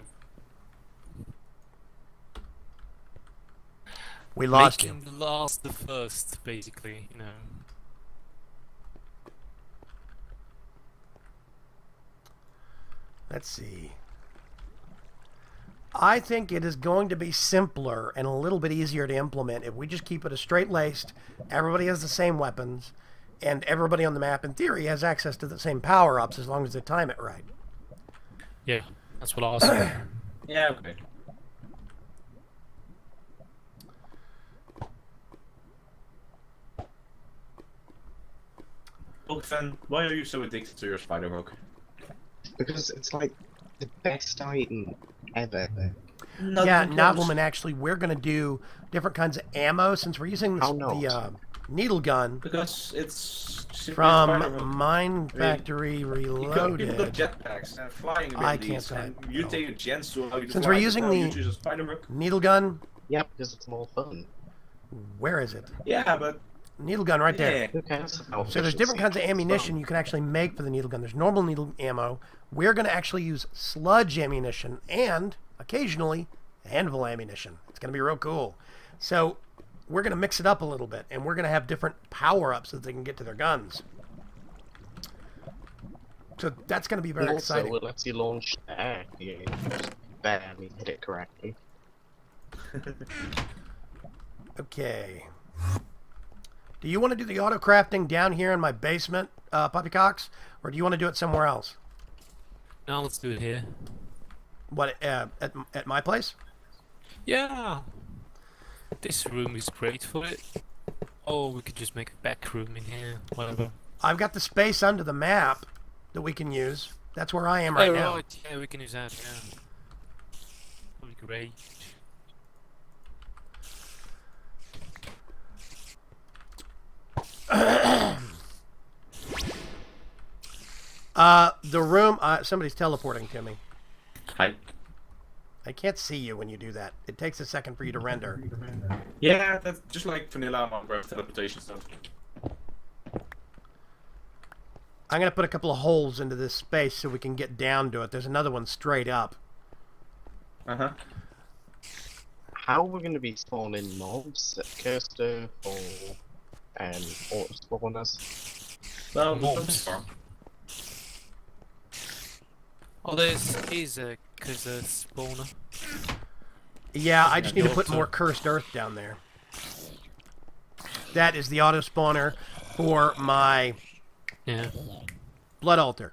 We lost making you. the last the first, basically, you know. Let's see. I think it is going to be simpler and a little bit easier to implement if we just keep it a straight-laced, everybody has the same weapons, and everybody on the map, in theory, has access to the same power-ups as long as they time it right. Yeah, that's what I was saying. Yeah, okay. Fan, why are you so addicted to your spider hook? Because it's like the best item ever. Yeah, Nobleman, actually, we're going to do different kinds of ammo since we're using this, How not? the needle gun Because it's simply a from spider hook. Mine Factory People got Reloaded. jetpacks and flying I abilities, can't and type. you No. take a chance to how you Since fly, we're using now you the- choose a spider hook. Needle gun, Yeah, because it's more fun. where is it? Yeah, but Needle gun right there. Yeah. Okay, that's about So there's different kinds of efficiency. ammunition you can actually make for the needle gun. There's normal needle ammo. We're going to actually use sludge ammunition and occasionally anvil ammunition. It's going to be real cool. So we're going to mix it up a little bit, and we're going to have different power-ups that they can get to their guns. So that's going to be very And exciting. also, it lets you launch there. You just barely hit it correctly. Okay. Do you want to do the auto crafting down here in my basement, Poppycox, or do you want to do it somewhere else? Now let's do it here. What at my place? Yeah. This room is great for it. Oh, we could just make a back room in here. Whatever. I've got the space under the map that we can use. That's where I am right now. Right. Yeah, we can use that. Yeah. That'd be great. The room. Somebody's teleporting to me. Hi. I can't see you when you do that. It takes a second for you to render. Yeah, that's just like vanilla Minecraft teleportation stuff. I'm gonna put a couple of holes into this space so we can get down to it. There's another one straight up. Uh-huh. How are we going to be spawning mobs at Cursed Earth or auto spawners? Well, Mobs. Oh, there's a spawner. Yeah, I just need to put Auto. more cursed earth down there. That is the auto spawner for my Yeah. blood altar.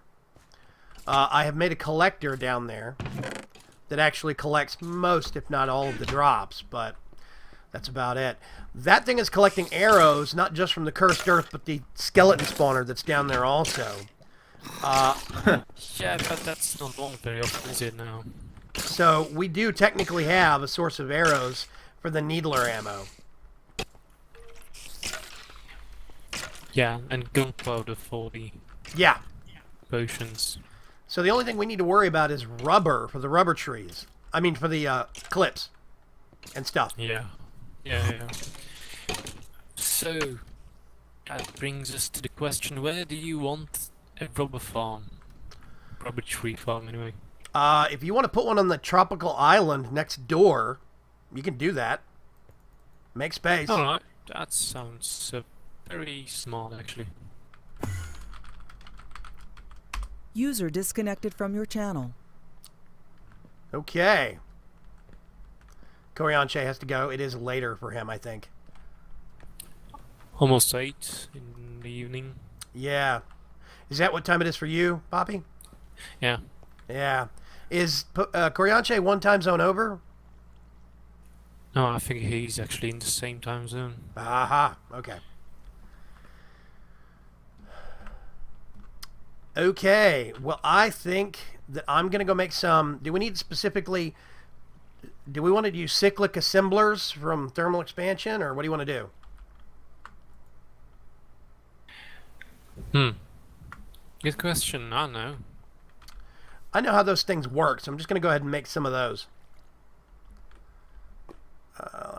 I have made a collector down there that actually collects most, if not all, of the drops, but that's about it. That thing is collecting arrows, not just from the cursed earth, but the skeleton spawner that's down there also. Yeah, but that's not on very often, is it now? So we do technically have a source of arrows for the needler ammo. Yeah, and gunpowder for the Yeah. potions. So the only thing we need to worry about is rubber for the rubber trees. I mean, for the clips and stuff. Yeah. Yeah. So, that brings us to the question, where do you want a rubber farm? Rubber tree farm, anyway. If you want to put one on the tropical island next door, you can do that. Make space. Alright, that sounds very smart, actually. User disconnected from your channel. Okay. KirinDave has to go. It is later for him, I think. Almost 8 in the evening. Yeah. Is that what time it is for you, Poppy? Yeah. Yeah. Is KirinDave one time zone over? No, I think he's actually in the same time zone. Aha. Okay. Okay. Well, I think that I'm going to go make some... Do we need specifically... Do we want to use cyclic assemblers from thermal expansion, or what do you want to do? Good question, I don't know. I know how those things work, so I'm just going to go ahead and make some of those.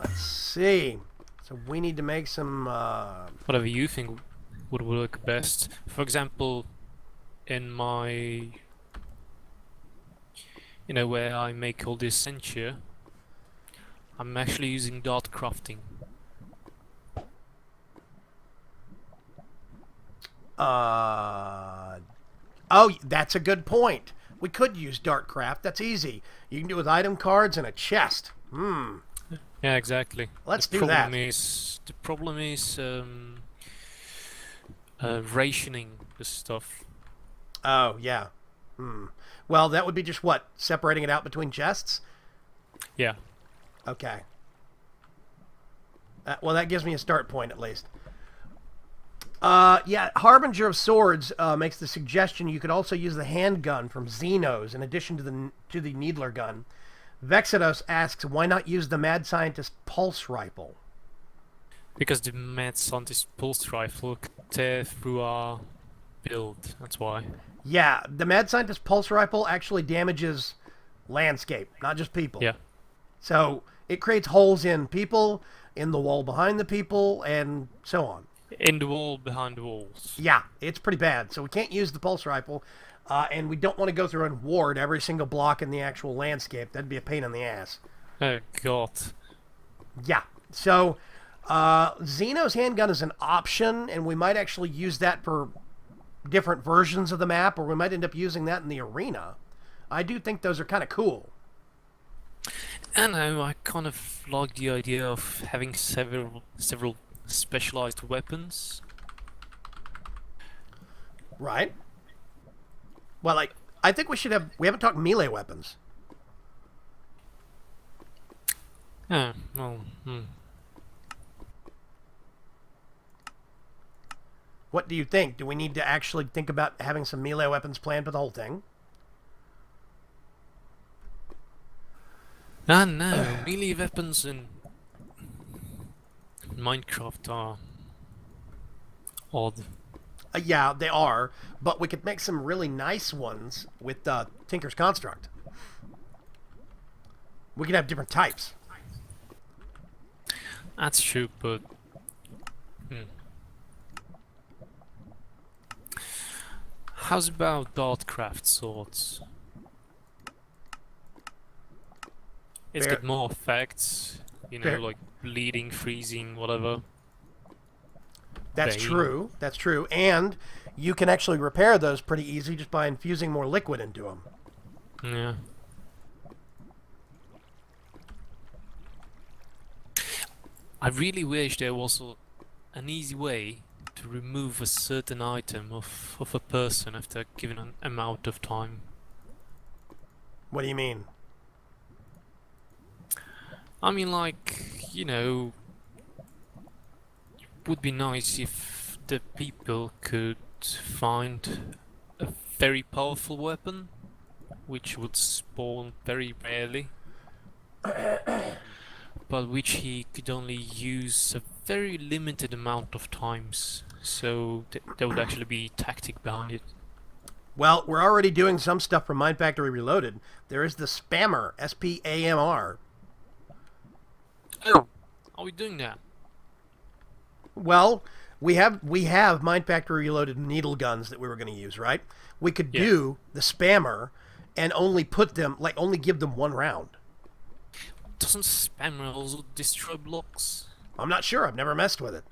Let's see. So we need to make some... Whatever you think would work best. For example, in my... You know, where I make all this censure, I'm actually using dot crafting. Oh, that's a good point. We could use Dartcraft. That's easy. You can do it with item cards and a chest. Yeah, exactly. Let's the do that. The problem is rationing the stuff. Oh, yeah. Well, that would be just what? Separating it out between chests? Yeah. Okay. Well, that gives me a start point at least. Yeah, Harbinger of Swords makes the suggestion you could also use the handgun from Xenos in addition to the Needler gun. Vexidos asks, why not use the Mad Scientist Pulse Rifle? Because the Mad Scientist Pulse Rifle could tear through our build, that's why. Yeah, the Mad Scientist Pulse Rifle actually damages landscape, not just people. Yeah. So it creates holes in people, in the wall behind the people, and so on. In the wall, behind the walls. Yeah, it's pretty bad. So we can't use the pulse rifle, and we don't want to go through and ward every single block in the actual landscape. That'd be a pain in the ass. Oh god. Yeah. So Xeno's handgun is an option, and we might actually use that for different versions of the map, or we might end up using that in the arena. I do think those are kind of cool. I know, I kind of like the idea of having several specialized weapons. Right. Well, like, I think we should have... We haven't talked melee weapons. Oh, well, What do you think? Do we need to actually think about having some melee weapons planned for the whole thing? Ah, no, melee weapons in Minecraft are odd. Yeah, they are, but we could make some really nice ones with Tinker's Construct. We could have different types. That's true, but... How's about Dartcraft swords? It's Fair. got more effects, you know, Fair. like bleeding, freezing, whatever. That's Bane. true. That's true. And you can actually repair those pretty easy just by infusing more liquid into them. Yeah. I really wish there was an easy way to remove a certain item of a person after a given amount of time. What do you mean? I mean, like, you know, it would be nice if the people could find a very powerful weapon, which would spawn very rarely, but which he could only use a very limited amount of times, so there would actually be tactic behind it. Well, we're already doing some stuff from Mind Factory Reloaded. There is the Spammer, S-P-A-M-R. Oh, are we doing that? Well, we have Mind Factory Reloaded needle guns that we were going to use, right? We could Yeah. do the Spammer and only put them, like, only give them one round. Doesn't spammer also destroy blocks? I'm not sure. I've never messed with it.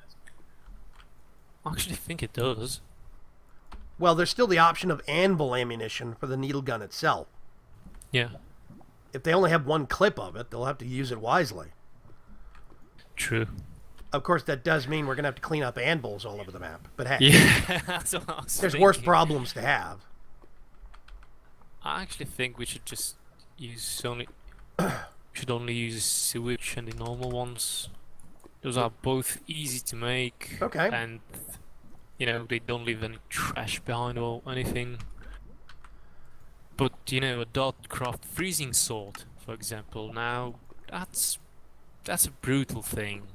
I actually think it does. Well, there's still the option of anvil ammunition for the needle gun itself. Yeah, If they only have one clip of it, they'll have to use it wisely. true. Of course, that does mean we're going to have to clean up anvils all over the map. But hey, Yeah, that's what I was there's worse thinking. problems to have. I actually think we should just use only should only use sewage and the normal ones. Those are both easy to make. Okay. And you know, they don't leave any trash behind or anything. But you know, a Dartcraft freezing sword, for example, now that's a brutal thing.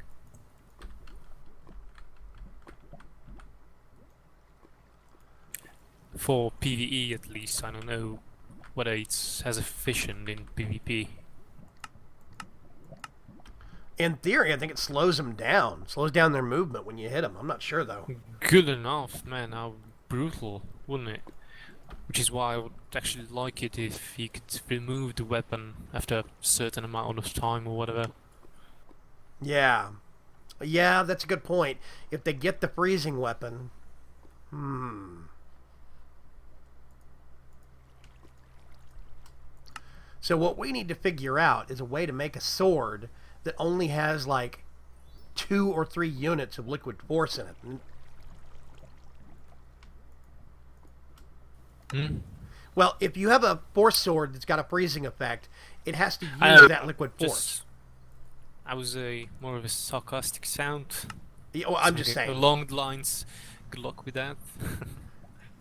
For PvE at least, I don't know whether it's as efficient in PvP. In theory, I think it slows them down. Slows down their movement when you hit them. I'm not sure, though. Good enough, man, how brutal, wouldn't it? Which is why I would actually like it if you could remove the weapon after a certain amount of time or whatever. Yeah. Yeah, that's a good point. If they get the freezing weapon... So what we need to figure out is a way to make a sword that only has, like, 2 or 3 units of liquid force in it. Hmm? Well, if you have a force sword that's got a freezing effect, it has to use that liquid force. I was more of a sarcastic sound. Yeah, well, I'm just Something saying. along the lines, good luck with that.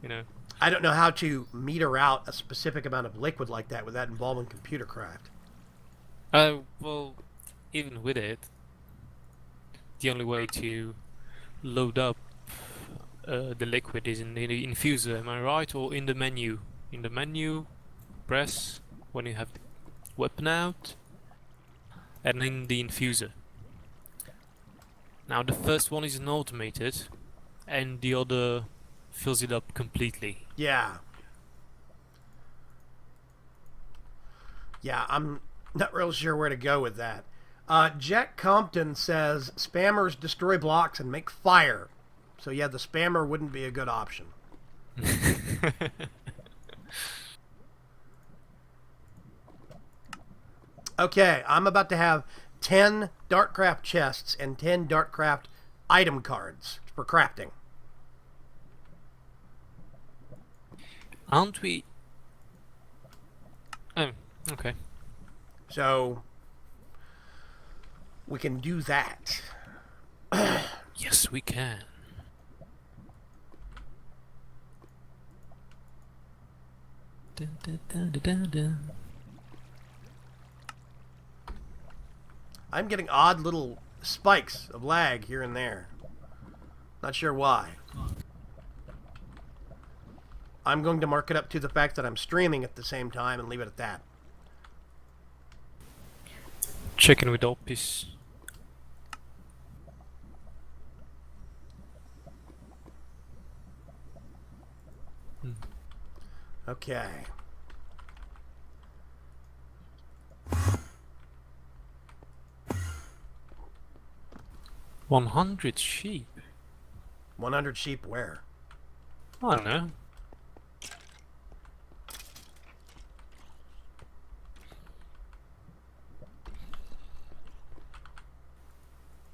You know. I don't know how to meter out a specific amount of liquid like that without involving computer craft. Well, even with it, the only way to load up the liquid is in the infuser, am I right? Or in the menu? In the menu, press when you have the weapon out, and in the infuser. Now the first one is an automated, and the other fills it up completely. Yeah. Yeah, I'm not real sure where to go with that. Jack Compton says spammers destroy blocks and make fire. So yeah, the spammer wouldn't be a good option. Okay, I'm about to have 10 Darkcraft chests and 10 Darkcraft item cards for crafting. Aren't we? Oh, okay. So we can do that. Yes, we can. Dun, dun, dun, dun, dun, dun. I'm getting odd little spikes of lag here and there. Not sure why. I'm going to mark it up to the fact that I'm streaming at the same time and leave it at that. Checking with Opis. Okay. $100 sheep. 100 sheep where? I don't know.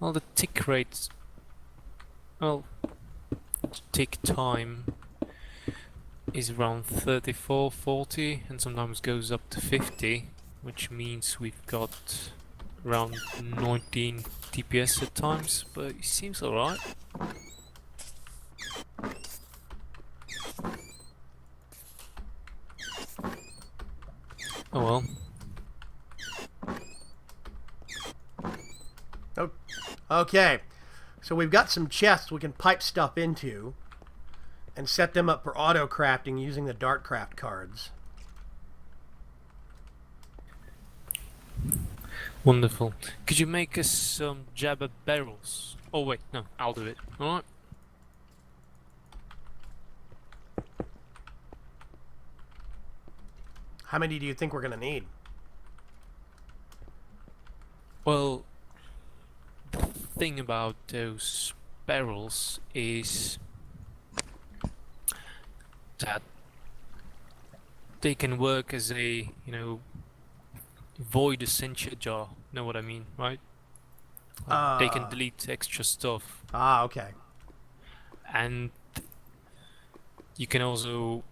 Well, the tick rates. Well, tick time is around 34, 40, and sometimes goes up to 50, which means we've got around 19 TPS at times, but it seems alright. Oh well. Oh, okay. So we've got some chests we can pipe stuff into and set them up for auto crafting using the Darkcraft cards. Wonderful. Could you make us some Jabba barrels? Oh wait, no, I'll do it. Alright. How many do you think we're going to need? Well, the thing about those barrels is that they can work as a, void essential jar. Know what I mean, right? They can delete extra stuff. Ah, okay. And you can also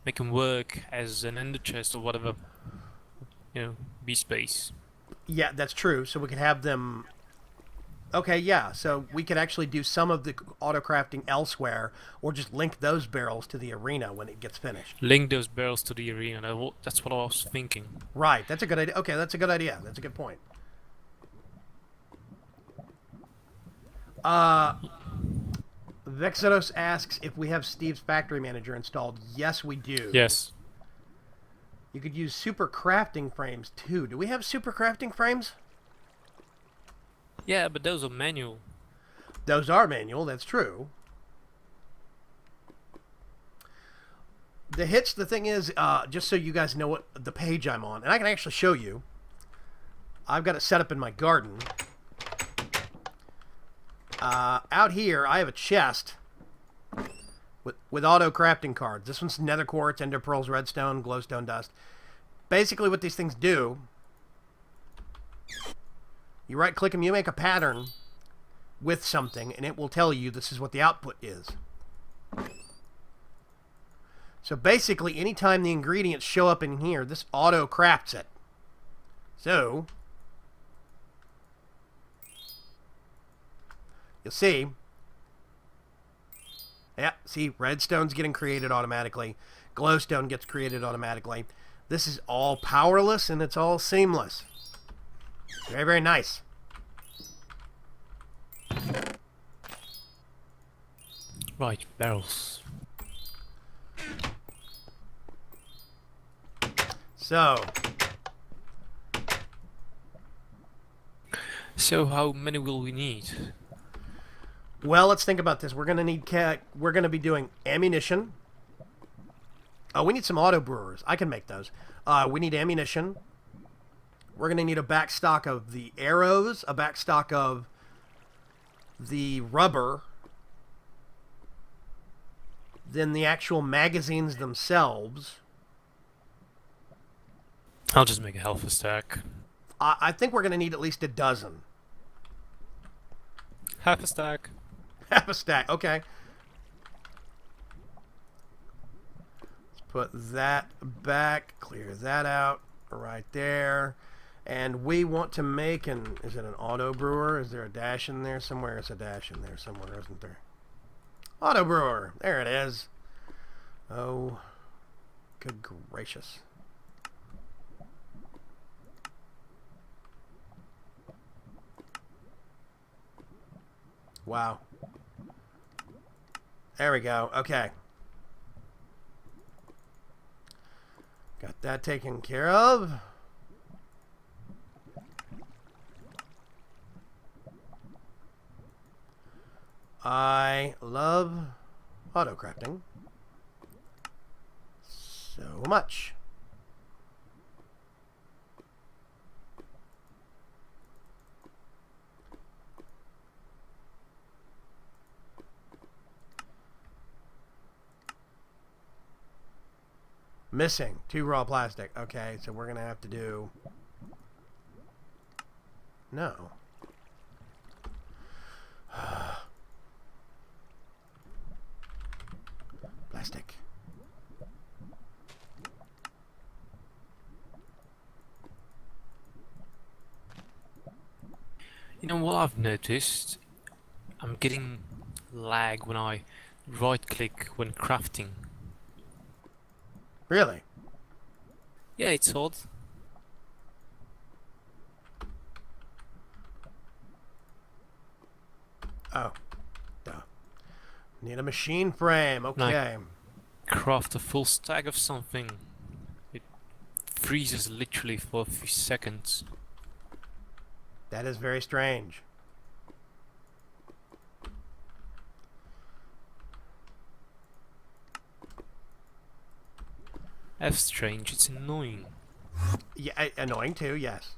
make them work as an ender chest or whatever, B-space. Yeah, that's true. So we could have them... Okay, yeah. So we could actually do some of the auto crafting elsewhere, or just link those barrels to the arena when it gets finished. Link those barrels to the arena. That's what I was thinking. Right. That's a good idea. Okay, that's a good idea. That's a good point. Vexeros asks if we have Steve's Factory Manager installed. Yes, we do. Yes. You could use super crafting frames too. Do we have super crafting frames? Yeah, but those are manual. Those are manual, that's true. The thing is, just so you guys know what the page I'm on, and I can actually show you. I've got it set up in my garden. Out here, I have a chest with auto crafting cards. This one's nether quartz, ender pearls, redstone, glowstone dust. Basically what these things do, you right click them, you make a pattern with something, and it will tell you this is what the output is. So basically, anytime the ingredients show up in here, this auto crafts it. So you'll see, yeah, see, redstone's getting created automatically. Glowstone gets created automatically. This is all powerless and it's all seamless. Very, very nice. Right, barrels. So how many will we need? Well, let's think about this. We're gonna need we're gonna be doing ammunition. Oh, we need some auto brewers. I can make those. We need ammunition. We're gonna need a back stock of the arrows, a back stock of the rubber, then the actual magazines themselves. I'll just make a health stack. I think we're gonna need at least a dozen. Half a stack. Half a stack. Okay. Let's put that back. Clear that out right there. And we want to make an... Is it an auto brewer? Is there a dash in there somewhere? There's a dash in there somewhere, isn't there? Auto brewer. There it is. Oh, good gracious. Wow. There we go. Okay. Got that taken care of. I love auto crafting so much. Missing 2 raw plastic. Okay, so we're gonna have to do... No. Plastic. You know what I've noticed? I'm getting lag when I right-click when crafting. Really? Yeah, it's odd. Oh. Duh. Need a machine frame. Okay. Craft a full stack of something. It freezes literally for a few seconds. That is very strange. That's strange, it's annoying. Yeah, annoying too, yes.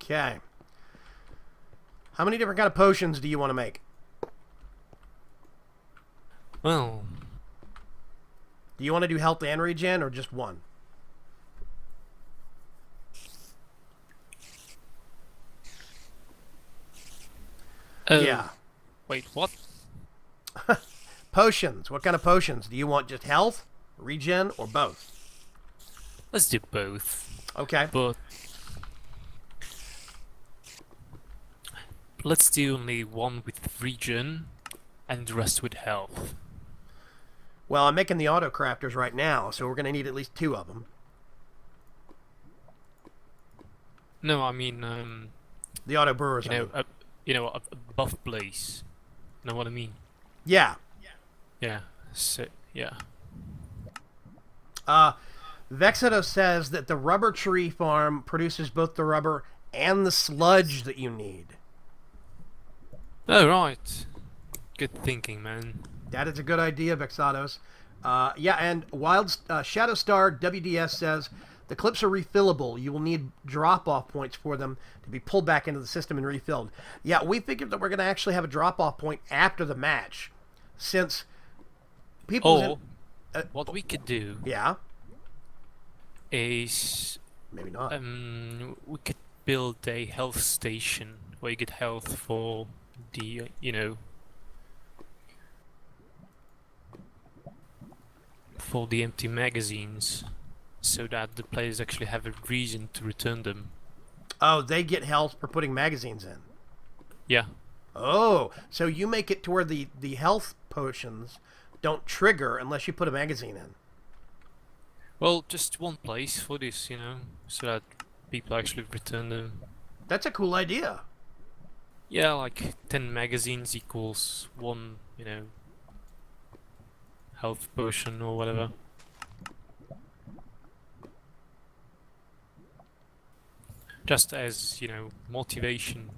Okay. How many different kind of potions do you want to make? Well, Do you want to do health and regen or just one? Yeah. Wait, what? Potions. What kind of potions? Do you want just health, regen, or both? Let's do both. Okay. But let's do only one with regen and the rest with health. Well, I'm making the auto crafters right now, so we're going to need at least 2 of them. No, I mean, The auto brewers. you know, a buff blaze. Know what I mean? Yeah. Yeah. So, yeah. Vexito says that the rubber tree farm produces both the rubber and the sludge that you need. Oh, right. Good thinking, man. That is a good idea, Vexados. Yeah, and Shadowstar WDS says the clips are refillable. You will need drop-off points for them to be pulled back into the system and refilled. Yeah, we figured that we're going to actually have a drop-off point after the match, since people. What we could do Yeah. is Maybe not. we could build a health station where you get health for the for the empty magazines, so that the players actually have a reason to return them. Oh, they get health for putting magazines in. Yeah. Oh, so you make it to where the health potions don't trigger unless you put a magazine in. Well, just one place for this, so that people actually return them. That's a cool idea. Yeah, like 10 magazines equals one, health potion or whatever. Just as, motivation.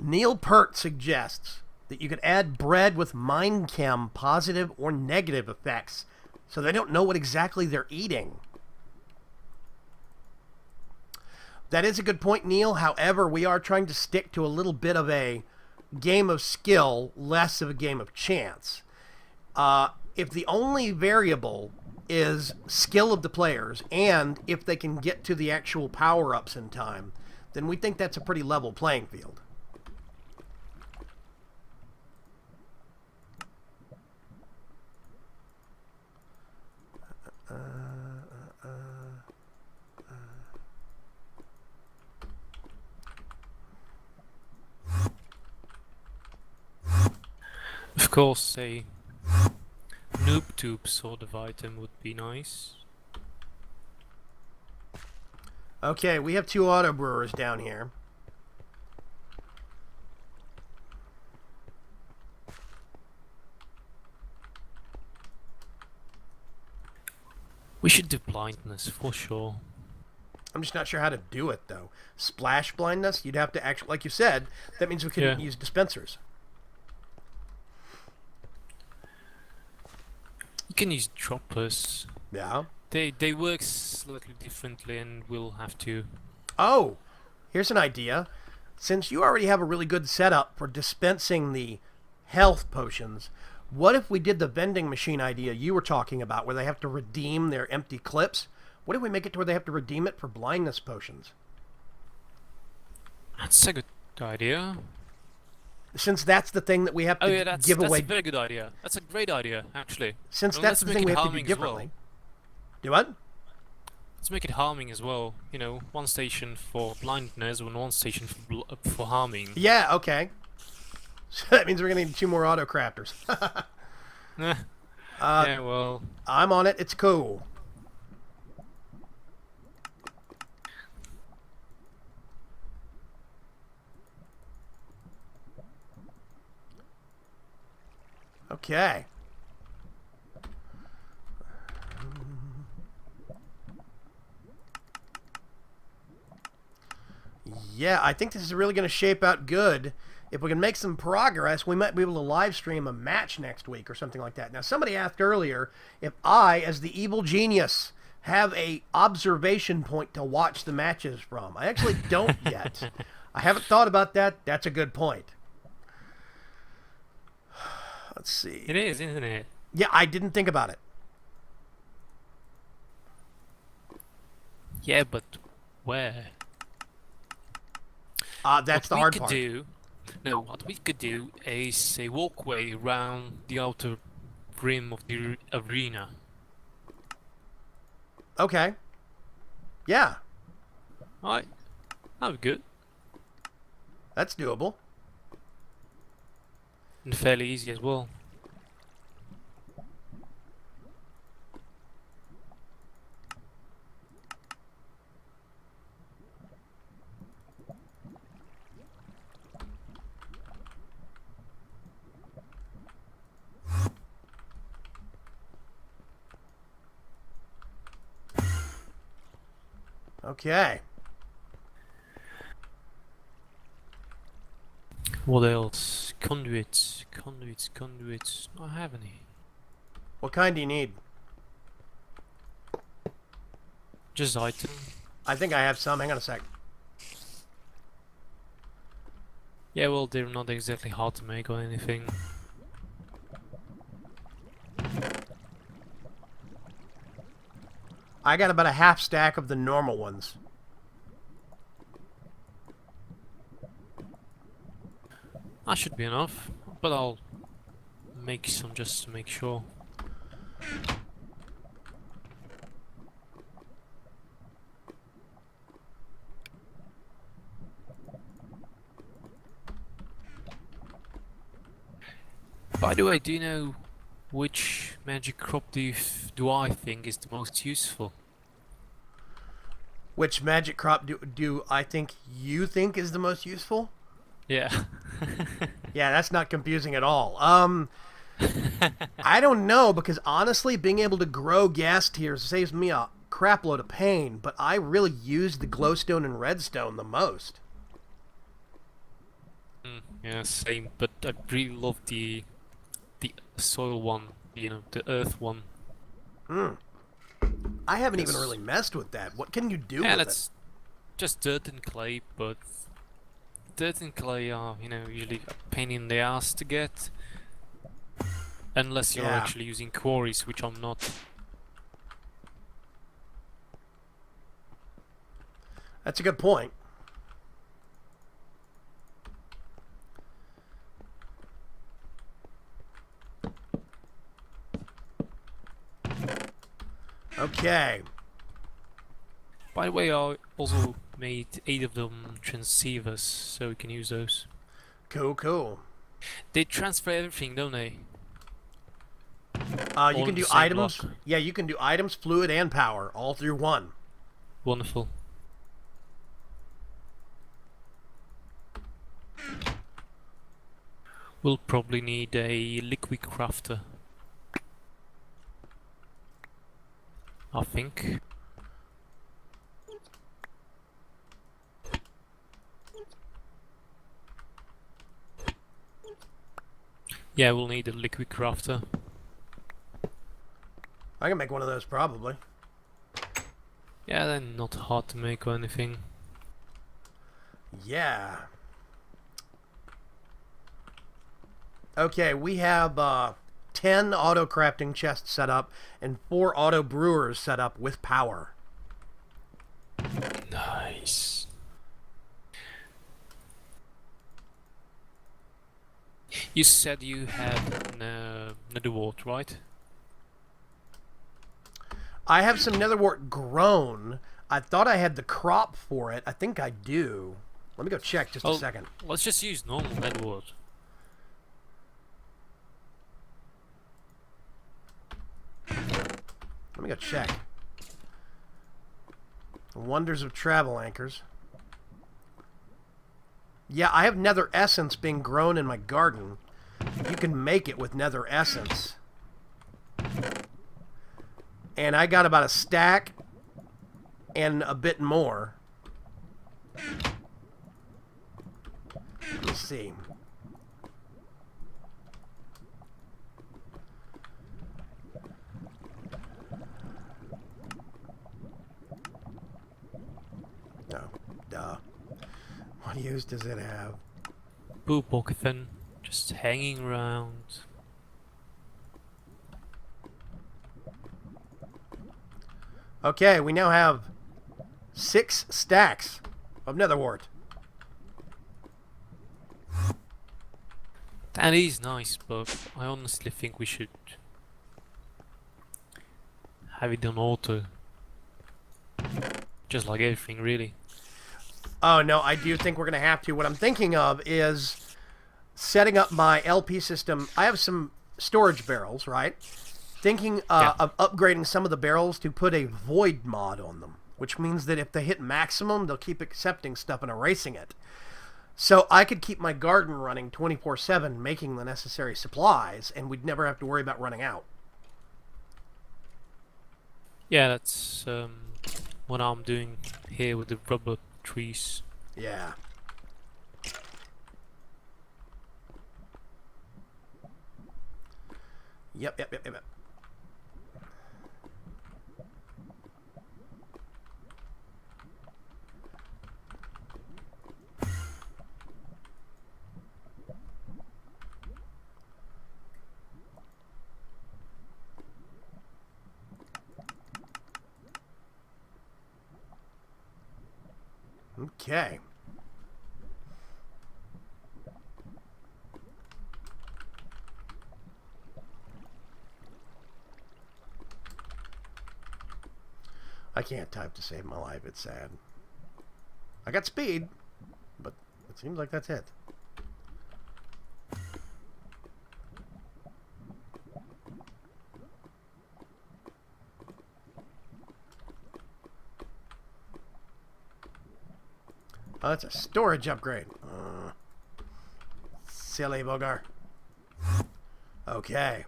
Neil Pert suggests that you could add bread with mind chem positive or negative effects so they don't know what exactly they're eating. That is a good point, Neil. However, we are trying to stick to a little bit of a game of skill, less of a game of chance. If the only variable is skill of the players and if they can get to the actual power-ups in time, then we think that's a pretty level playing field. Of course, a noob tube sort of item would be nice. Okay, we have 2 auto brewers down here. We should do blindness for sure. I'm just not sure how to do it, though. Splash blindness, you'd have to actually, like you said, that means we couldn't use dispensers. You can use droppers. Yeah. They work slightly differently, and we'll have to. Oh, here's an idea. Since you already have a really good setup for dispensing the health potions, what if we did the vending machine idea you were talking about, where they have to redeem their empty clips? What if we make it to where they have to redeem it for blindness potions? That's a good idea. Since that's the thing that we have to give away. That's a very good idea. That's a great idea, actually. Since that's the thing we have to do differently. Do what? Let's make it harming as well. One station for blindness and one station for harming. Yeah, okay. So that means we're going to need 2 more auto crafters. Yeah, well. I'm on it. It's cool. Okay. Yeah, I think this is really going to shape out good. If we can make some progress, we might be able to live stream a match next week or something like that. Now, somebody asked earlier if I, as the evil genius, have a observation point to watch the matches from. I actually don't yet. I haven't thought about that. That's a good point. Let's see. It is, isn't it? Yeah, I didn't think about it. Yeah, but where? That's the hard part. What we could do is a walkway around the outer rim of the arena. Okay. Yeah. Alright. That'd be good. That's doable. And fairly easy as well. Okay. What else? Conduits. I don't have any. What kind do you need? Just item. I think I have some. Hang on a sec. Yeah, well, they're not exactly hard to make or anything. I got about a half stack of the normal ones. That should be enough, but I'll make some just to make sure. By the way, do you know which magic crop do I think is the most useful? Which magic crop do I think you think is the most useful? Yeah. Yeah, that's not confusing at all. I don't know, because honestly, being able to grow gas tiers saves me a crap load of pain, but I really use the glowstone and redstone the most. Yeah, same. But I really love the soil one. You know, the earth one. I haven't even Yes. really messed with that. What can you do Yeah, with that's just dirt and clay, but dirt and clay are, you know, usually a pain in the ass to get. Unless you're Yeah. actually using quarries, which I'm not. That's a good point. Okay. By the way, I also made 8 of them transceivers, so we can use those. Cool, cool. They transfer everything, don't they? You All can in do the same items. block. Yeah, you can do items, fluid, and power all through one. Wonderful. We'll probably need a liquid crafter. I think. Yeah, we'll need a liquid crafter. I can make one of those probably. Yeah, they're not hard to make or anything. Yeah. Okay, we have 10 auto crafting chests set up and 4 auto brewers set up with power. Nice. You said you had netherwort, right? I have some netherwort grown. I thought I had the crop for it. I think I do. Let me go check just a second. Let's just use normal netherwort. Let me go check. The wonders of travel anchors. Yeah, I have nether essence being grown in my garden. You can make it with nether essence. And I got about a stack and a bit more. Let me see. No, duh. What use does it have? Boo Pockethan, just hanging around. Okay, we now have 6 stacks of netherwort. That is nice, but I honestly think we should have it on auto. Just like everything, really. Oh, no, I do think we're going to have to. What I'm thinking of is setting up my LP system. I have some storage barrels, right? Thinking of upgrading some of the barrels to put a void mod on them, which means that if they hit maximum, they'll keep accepting stuff and erasing it. So I could keep my garden running 24/7, making the necessary supplies, and we'd never have to worry about running out. Yeah, that's what I'm doing here with the rubber trees. Yeah. Yep. Okay. I can't type to save my life. It's sad. I got speed, but it seems like that's it. Oh, that's a storage upgrade. Silly booger. Okay.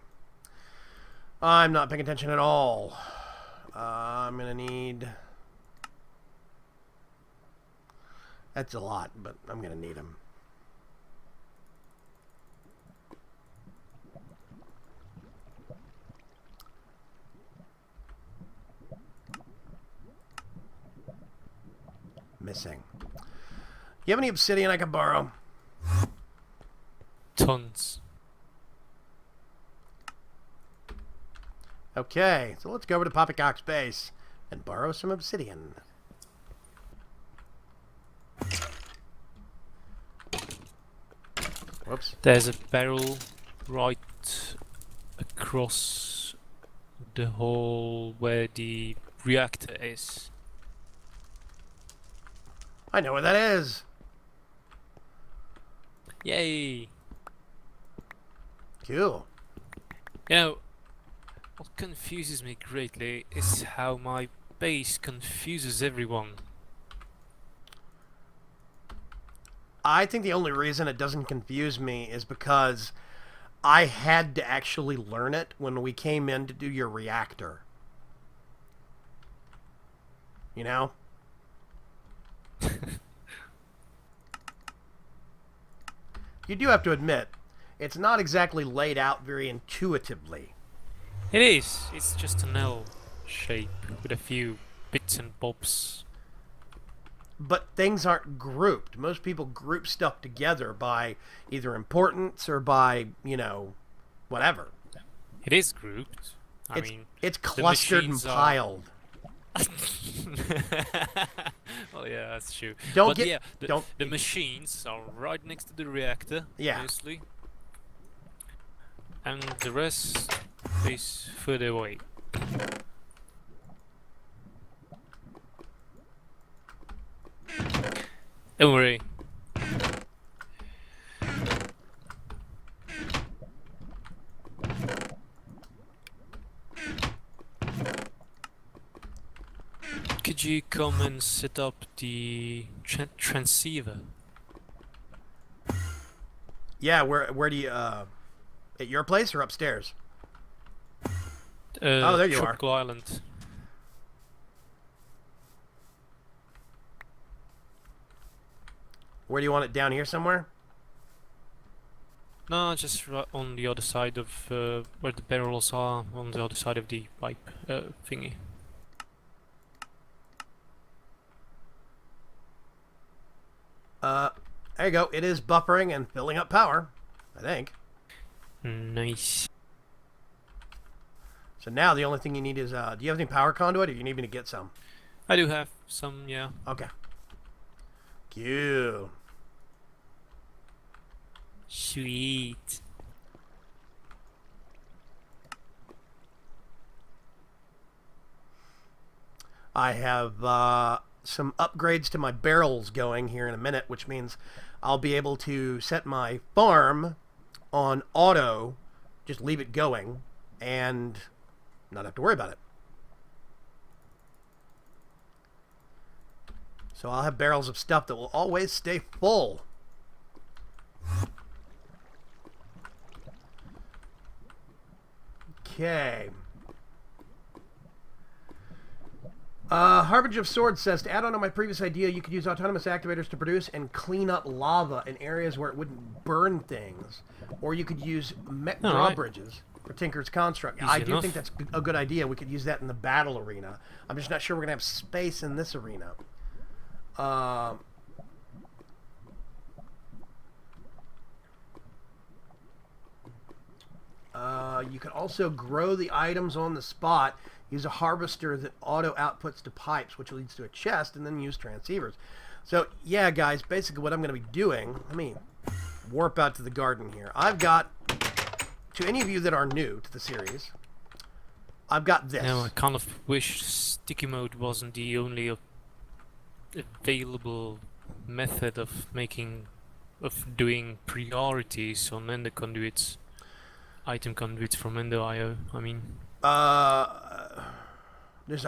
I'm not paying attention at all. I'm going to need... That's a lot, but I'm going to need them. Missing. You have any obsidian I can borrow? Tons. Okay, so let's go over to Poppycock's base and borrow some obsidian. Whoops. There's a barrel right across the hole where the reactor is. I know where that is. Yay! Cool. You know, what confuses me greatly is how my base confuses everyone. I think the only reason it doesn't confuse me is because I had to actually learn it when we came in to do your reactor. You know? You do have to admit, it's not exactly laid out very intuitively. It is. It's just an L shape with a few bits and bobs. But things aren't grouped. Most people group stuff together by either importance or by, you know, whatever. It is grouped. I mean, it's clustered and machines are- piled. Well, yeah, that's true. Don't but get- yeah, don't- the machines are right next to the reactor, Yeah. obviously. And the rest is further away. Don't worry. Could you come and set up the transceiver? Yeah, where do you, at your place or upstairs? Oh, there you are. Tropical Island. Where do you want it, down here somewhere? No, just right on the other side of where the barrels are, on the other side of the pipe thingy. There you go. It is buffering and filling up power, I think. Nice. So now the only thing you need is, do you have any power conduit, or do you need me to get some? I do have some, yeah. Okay. Cool. Sweet. I have some upgrades to my barrels going here in a minute, which means I'll be able to set my farm on auto, just leave it going, and not have to worry about it. So I'll have barrels of stuff that will always stay full. Okay. Harbinger of Swords says, to add on to my previous idea, you could use autonomous activators to produce and clean up lava in areas where it wouldn't burn things. Or you could use mech drawbridges for Tinker's Construct. I do think that's a good idea. We could use that in the battle arena. I'm just not sure we're going to have space in this arena. You could also grow the items on the spot. Use a harvester that auto outputs to pipes, which leads to a chest, and then use transceivers. So, yeah, guys, basically what I'm going to be doing, let me warp out to the garden here. I've got, to any of you that are new to the series, I've got this. Now, I kind of wish sticky mode wasn't the only available method of doing priorities on ender conduits, item conduits from ender IO, I mean. There's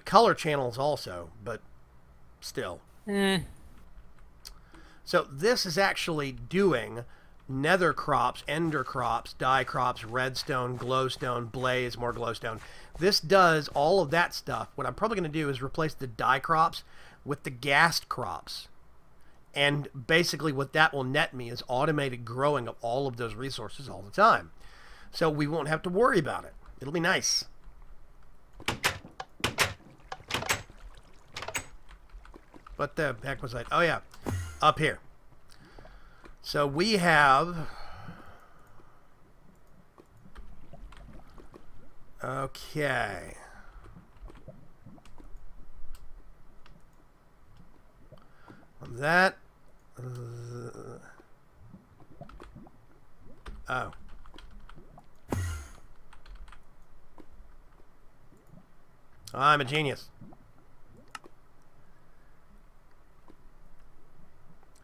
color channels also, but still. So this is actually doing nether crops, ender crops, dye crops, redstone, glowstone, blaze, more glowstone. This does all of that stuff. What I'm probably going to do is replace the dye crops with the ghast crops. And basically what that will net me is automated growing of all of those resources all the time. So we won't have to worry about it. It'll be nice. What the heck was I? Oh, yeah. Up here. So we have... Okay. That... oh. I'm a genius.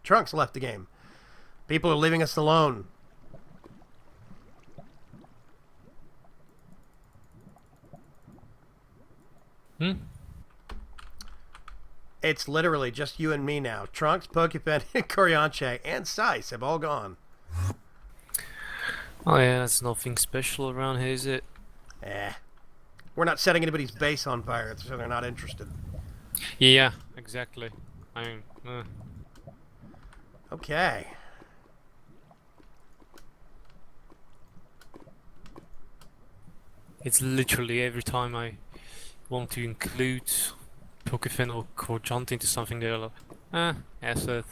Trunks left the game. People are leaving us alone. Hmm? It's literally just you and me now. Trunks, Pokepet, Corianche, and Sice have all gone. Oh yeah, that's nothing special around here, is it? Eh. We're not setting anybody's base on fire, so they're not interested. Yeah, exactly. I mean, Okay. it's literally every time I want to include Pokefin or Corjant into something, they're like, asset.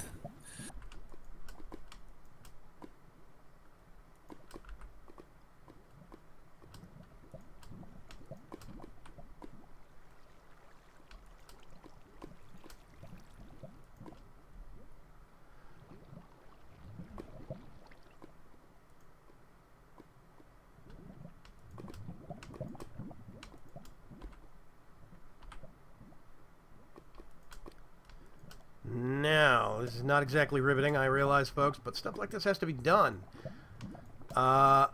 Now, this is not exactly riveting, I realize, folks, but stuff like this has to be done. And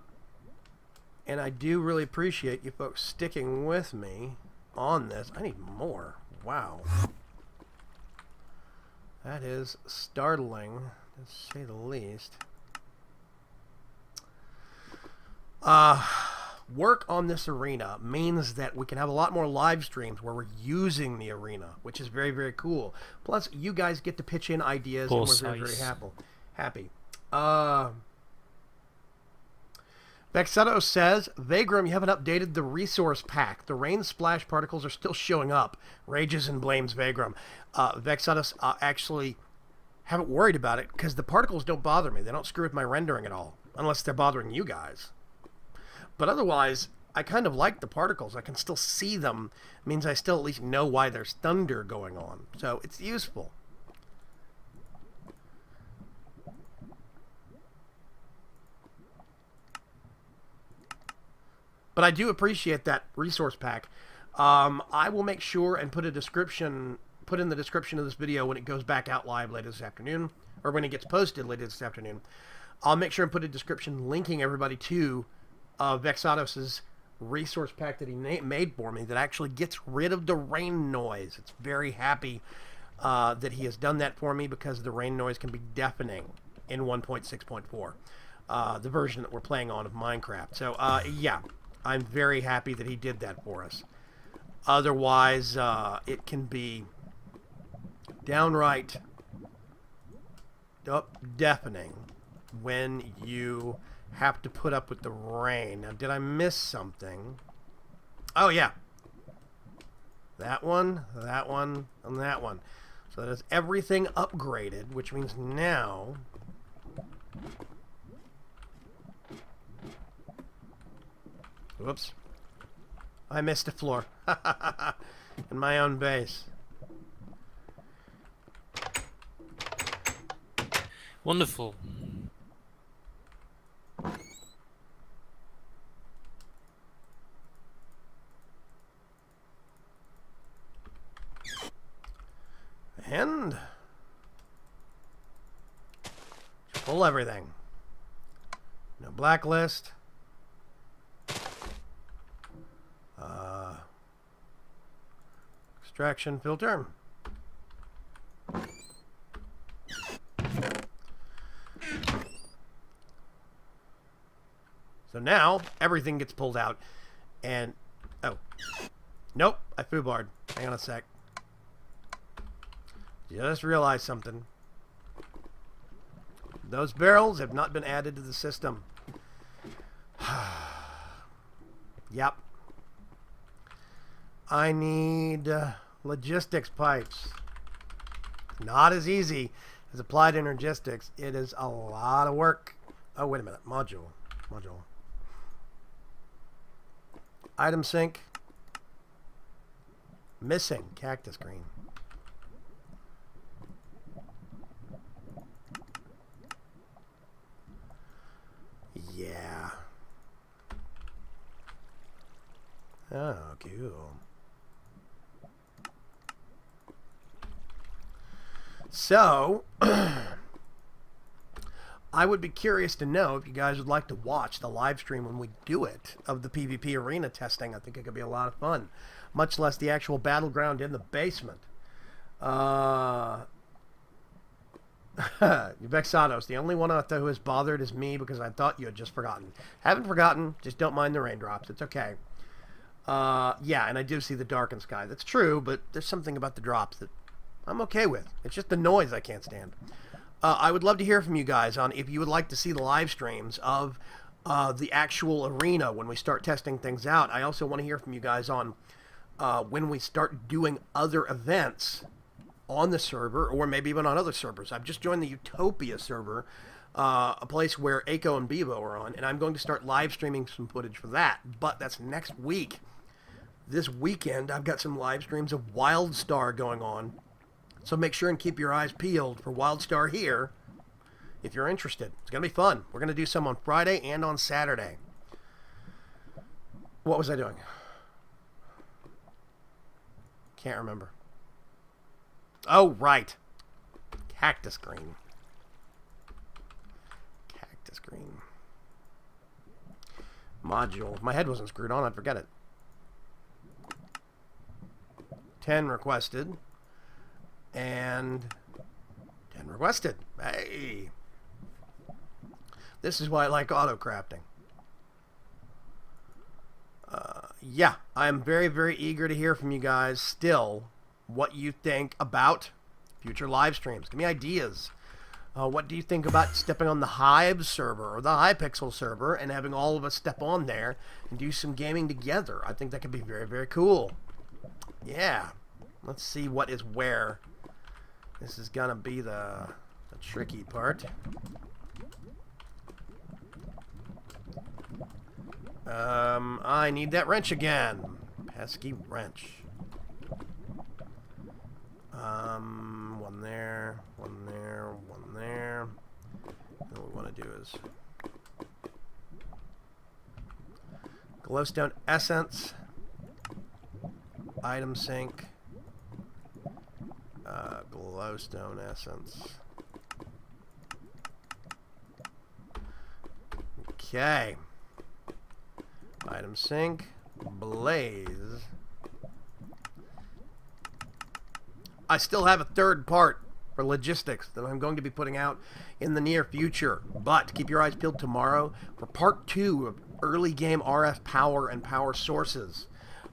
I do really appreciate you folks sticking with me on this. I need more. Wow. That is startling, to say the least. Work on this arena means that we can have a lot more live streams where we're using the arena, which is very, very cool. Plus, you guys get to pitch in ideas, and we're very, very happy. Vexato says, Vaygrim, you haven't updated the resource pack. The rain splash particles are still showing up. Rages and blames Vaygrim. Vexato actually haven't worried about it because the particles don't bother me. They don't screw with my rendering at all, unless they're bothering you guys. But otherwise, I kind of like the particles. I can still see them. It means I still at least know why there's thunder going on. So it's useful. But I do appreciate that resource pack. I will make sure and put in the description of this video when it goes back out live later this afternoon, or when it gets posted later this afternoon. I'll make sure and put a description linking everybody to Vexatos' resource pack that he made for me that actually gets rid of the rain noise. It's very happy that he has done that for me because the rain noise can be deafening in 1.6.4, the version that we're playing on of Minecraft. So, yeah, I'm very happy that he did that for us. Otherwise, it can be downright deafening when you have to put up with the rain. Now, did I miss something? Oh, yeah. That one, and that one. So that is everything upgraded, which means now... Whoops. I missed a floor. In my own base. Wonderful. And pull everything. No blacklist. Extraction filter. So now everything gets pulled out. And, oh, nope, I foobarred. Hang on a sec. Just realized something. Those barrels have not been added to the system. Yep. I need logistics pipes. Not as easy as applied energistics. It is a lot of work. Oh, wait a minute. Module. Item sync. Missing. Cactus green. Yeah. Oh, cool. So, I would be curious to know if you guys would like to watch the live stream when we do it of the PvP arena testing. I think it could be a lot of fun, much less the actual battleground in the basement. Vexados, the only one out there who is bothered is me because I thought you had just forgotten. Haven't forgotten, just don't mind the raindrops. It's okay. Yeah, and I do see the darkened sky. That's true, but there's something about the drops that I'm okay with. It's just the noise I can't stand. I would love to hear from you guys on if you would like to see the live streams of the actual arena when we start testing things out. I also want to hear from you guys on when we start doing other events on the server, or maybe even on other servers. I've just joined the Utopia server, a place where Aiko and Bevo are on, and I'm going to start live streaming some footage for that, but that's next week. This weekend, I've got some live streams of WildStar going on, so make sure and keep your eyes peeled for WildStar here if you're interested. It's going to be fun. We're going to do some on Friday and on Saturday. What was I doing? Can't remember. Oh, right. Cactus green. Cactus green. Module. If my head wasn't screwed on, I'd forget it. 10 requested. And 10 requested. Hey. This is why I like auto crafting. Yeah, I'm very, very eager to hear from you guys still what you think about future live streams. Give me ideas. What do you think about stepping on the Hive server or the Hypixel server and having all of us step on there and do some gaming together? I think that could be very, very cool. Yeah. Let's see what is where. This is going to be the tricky part. I need that wrench again. Pesky wrench. One there, one there, one there. And what we want to do is glowstone essence, item sync, glowstone essence. Okay. Item sync, blaze. I still have a third part for logistics that I'm going to be putting out in the near future. But keep your eyes peeled tomorrow for part 2 of early game RF power and power sources.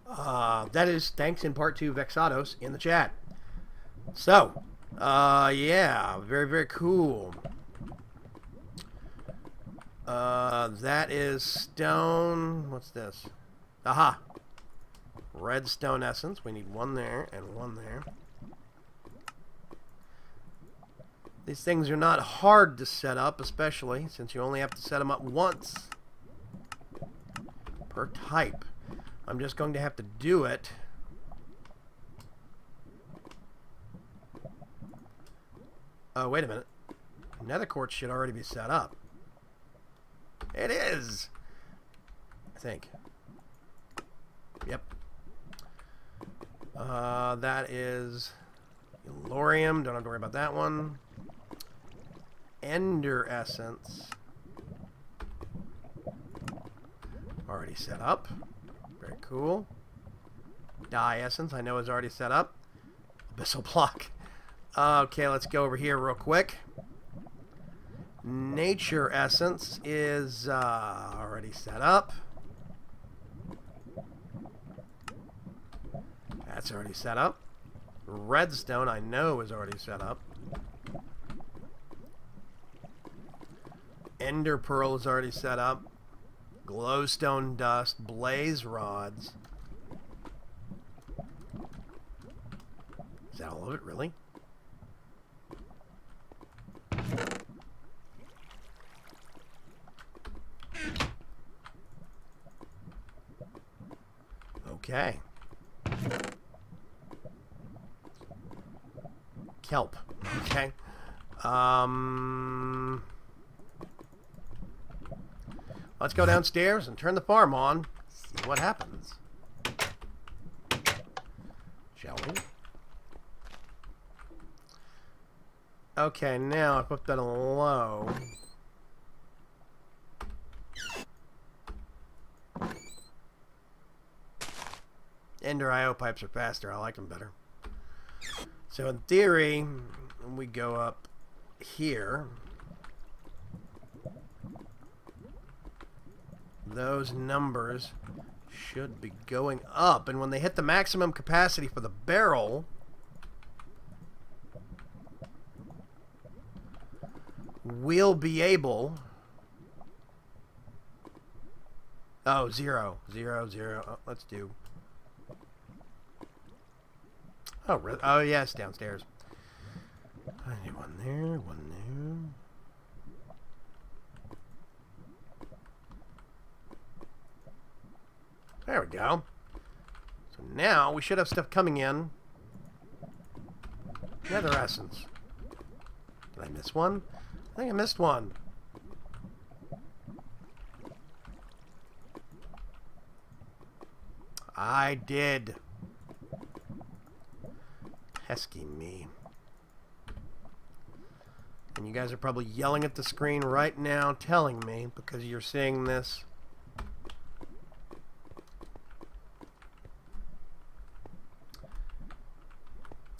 That is thanks in part 2 Vexados in the chat. So, yeah, very, very cool. That is stone. What's this? Aha. Redstone essence. We need one there and one there. These things are not hard to set up, especially since you only have to set them up once per type. I'm just going to have to do it. Oh, wait a minute. Nether quartz should already be set up. It is! I think. Yep. That is Elorium. Don't have to worry about that one. Ender essence. Already set up. Very cool. Dye essence, I know is already set up. Abyssal block. Okay, let's go over here real quick. Nature essence is already set up. That's already set up. Redstone, I know, is already set up. Ender pearl is already set up. Glowstone dust, blaze rods. Is that all of it, really? Okay. Kelp. Okay. Let's go downstairs and turn the farm on. See what happens. Shall we? Okay, now I put that on low. Ender IO pipes are faster. I like them better. So in theory, we go up here. Those numbers should be going up. And when they hit the maximum capacity for the barrel, we'll be able... Oh, 0, 0, 0. Oh, let's do... Oh, really? Oh, yeah, it's downstairs. I need one there, one there. There we go. So now we should have stuff coming in. Nether essence. Did I miss one? I think I missed one. I did. Pesky me. And you guys are probably yelling at the screen right now, telling me, because you're seeing this.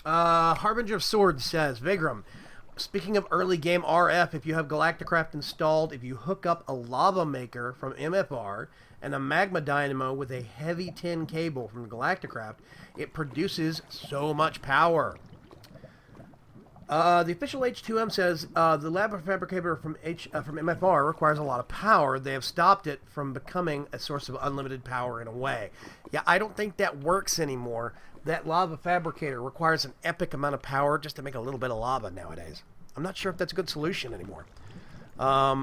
Harbinger of Swords says, Vaygrim, speaking of early game RF, if you have Galacticraft installed, if you hook up a lava maker from MFR and a magma dynamo with a heavy tin cable from Galacticraft, it produces so much power. The official H2M says the lava fabricator from MFR requires a lot of power. They have stopped it from becoming a source of unlimited power in a way. Yeah, I don't think that works anymore. That lava fabricator requires an epic amount of power just to make a little bit of lava nowadays. I'm not sure if that's a good solution anymore. Yeah,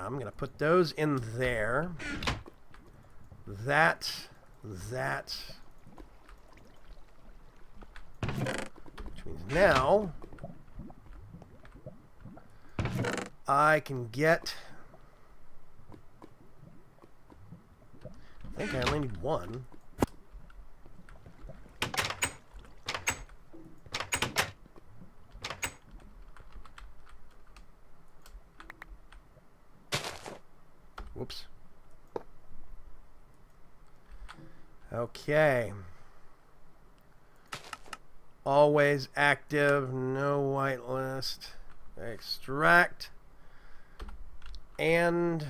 I'm going to put those in there. That. Which means now I can get... I think I only need one. Whoops. Okay. Always active, no whitelist. Extract. And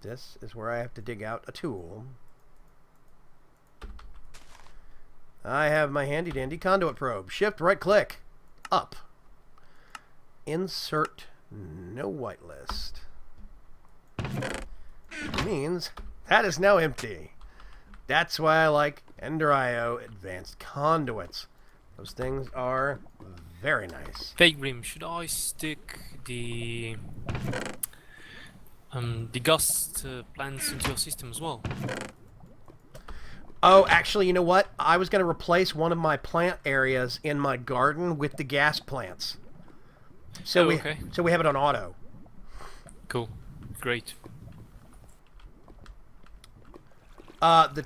this is where I have to dig out a tool. I have my handy dandy conduit probe. Shift right click. Up. Insert no whitelist. Means that is now empty. That's why I like Ender IO advanced conduits. Those things are very nice. Vaygrim, should I stick the gust plants into your system as well? Oh, actually, you know what? I was going to replace one of my plant areas in my garden with the gas plants. So okay. So we have it on auto. Cool. Great.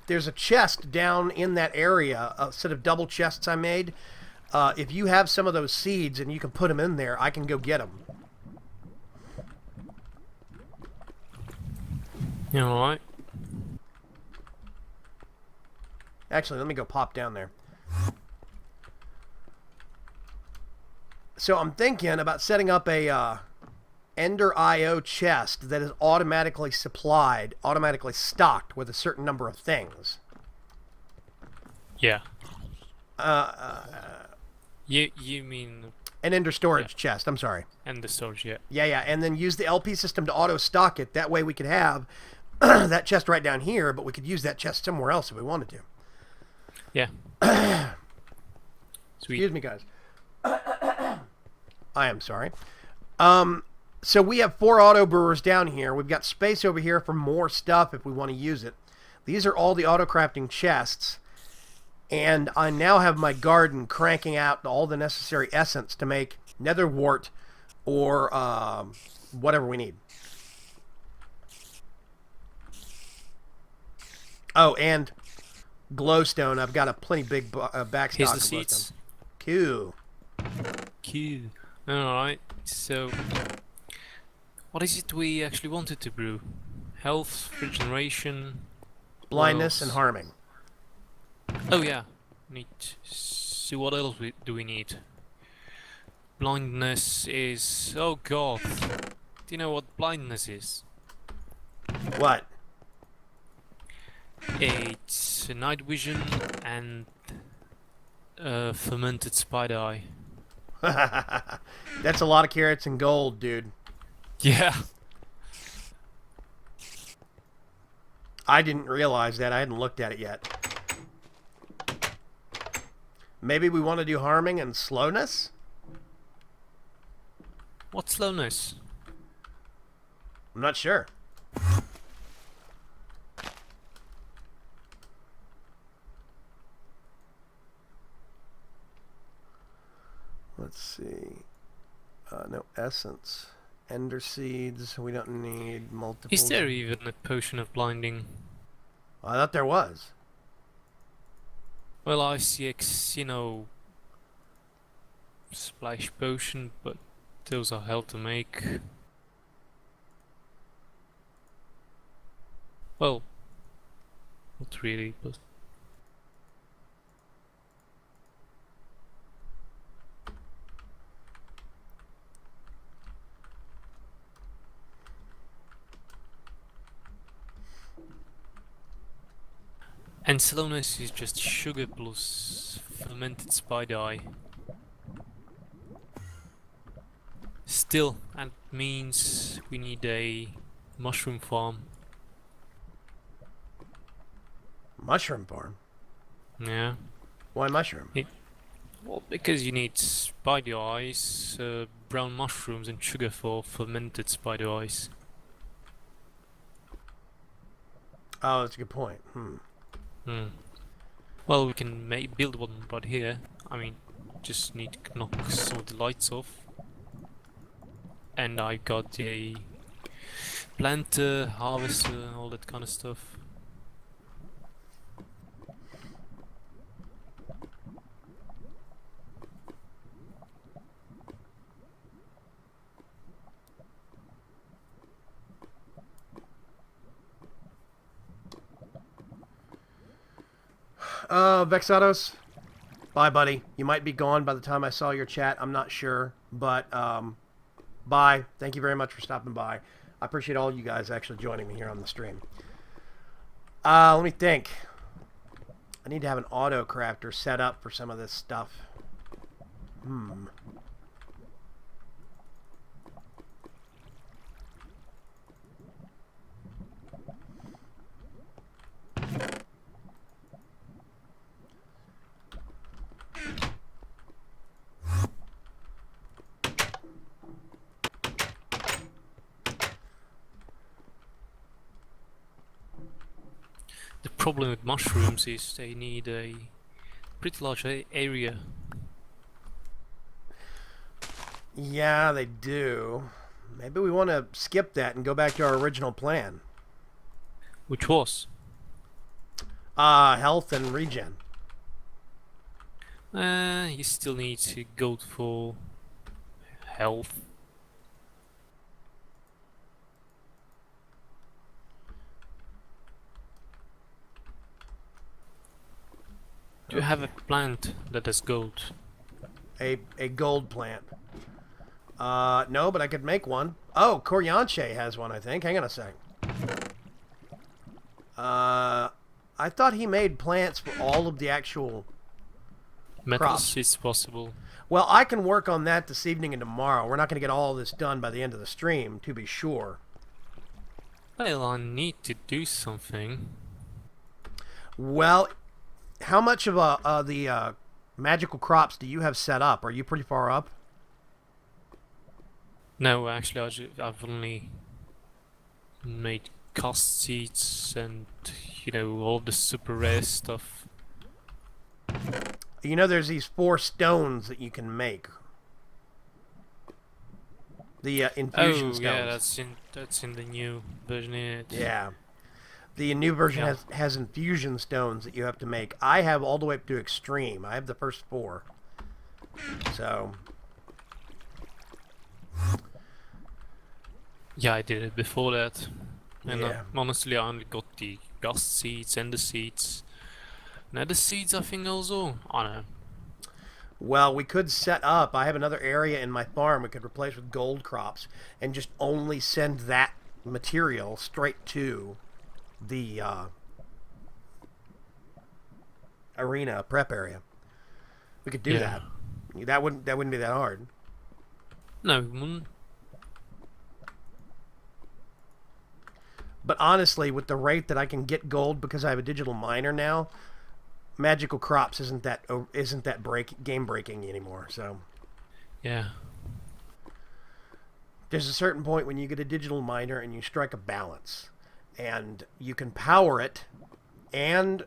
There's a chest down in that area, a set of double chests I made. If you have some of those seeds and you can put them in there, I can go get them. You alright? Actually, let me go pop down there. So I'm thinking about setting up a Ender IO chest that is automatically supplied, automatically stocked with a certain number of things. Yeah. You mean An Ender storage chest, I'm sorry. and the storage, yeah. Yeah, and then use the LP system to auto stock it. That way we could have that chest right down here, but we could use that chest somewhere else if we wanted to. Yeah. Sweet. Excuse me, guys. I am sorry. So we have 4 auto brewers down here. We've got space over here for more stuff if we want to use it. These are all the auto crafting chests. And I now have my garden cranking out all the necessary essence to make nether wart or whatever we need. Oh, and glowstone. I've got a plenty big backstock Here's of the seeds. glowstone. Cool. Alright, so what is it we actually wanted to brew? Health, regeneration, Blindness what and else? harming. Oh yeah, need to see what else do we need. Blindness is... oh god. Do you know what blindness is? What? It's night vision and fermented spider eye. That's a lot of carrots and gold, dude. Yeah. I didn't realize that. I hadn't looked at it yet. Maybe we want to do harming and slowness? What slowness? I'm not sure. Let's see. No essence. Ender seeds. We don't need multiple. Is there even a potion of blinding? I thought there was. Well, ICX, you know, splash potion, but those are hell to make. Well, not really, but... And slowness is just sugar plus fermented spider eye. Still, that means we need a mushroom farm. Mushroom farm? Yeah. Why mushroom? Well, because you need spider eyes, brown mushrooms and sugar for fermented spider eyes. Oh, that's a good point. Well, we can build one right here. I mean, just need to knock some of the lights off. And I got a planter, harvester, and all that kind of stuff. Vexados. Bye, buddy. You might be gone by the time I saw your chat. I'm not sure. But, bye. Thank you very much for stopping by. I appreciate all you guys actually joining me here on the stream. Let me think. I need to have an auto crafter set up for some of this stuff. The problem with mushrooms is they need a pretty large area. Yeah, they do. Maybe we want to skip that and go back to our original plan. Which was? Health and regen. You still need to go for health. Do you have a plant that has gold? A gold plant. No, but I could make one. Oh, Koryanche has one, I think. Hang on a sec. I thought he made plants for all of the actual Metals crops. is possible. Well, I can work on that this evening and tomorrow. We're not going to get all this done by the end of the stream, to be sure. Well, I need to do something. Well, how much of the magical crops do you have set up? Are you pretty far up? No, actually, I've only made cast seeds and, you know, all the super rare stuff. You know, there's these 4 stones that you can make. The infusion stones. Yeah, that's in the new version, isn't it? Yeah. The new version Yeah. has infusion stones that you have to make. I have all the way up to extreme. I have the first 4. So, Yeah, I did it before that. And yeah. honestly, I only got the gust seeds and the seeds. Now the seeds, I think also. I don't know. Well, we could set up. I have another area in my farm we could replace with gold crops and just only send that material straight to the arena prep area. We could do Yeah. that. That wouldn't be that hard. No, it wouldn't. But honestly, with the rate that I can get gold because I have a digital miner now, magical crops isn't that game breaking anymore. So Yeah. there's a certain point when you get a digital miner and you strike a balance, and you can power it and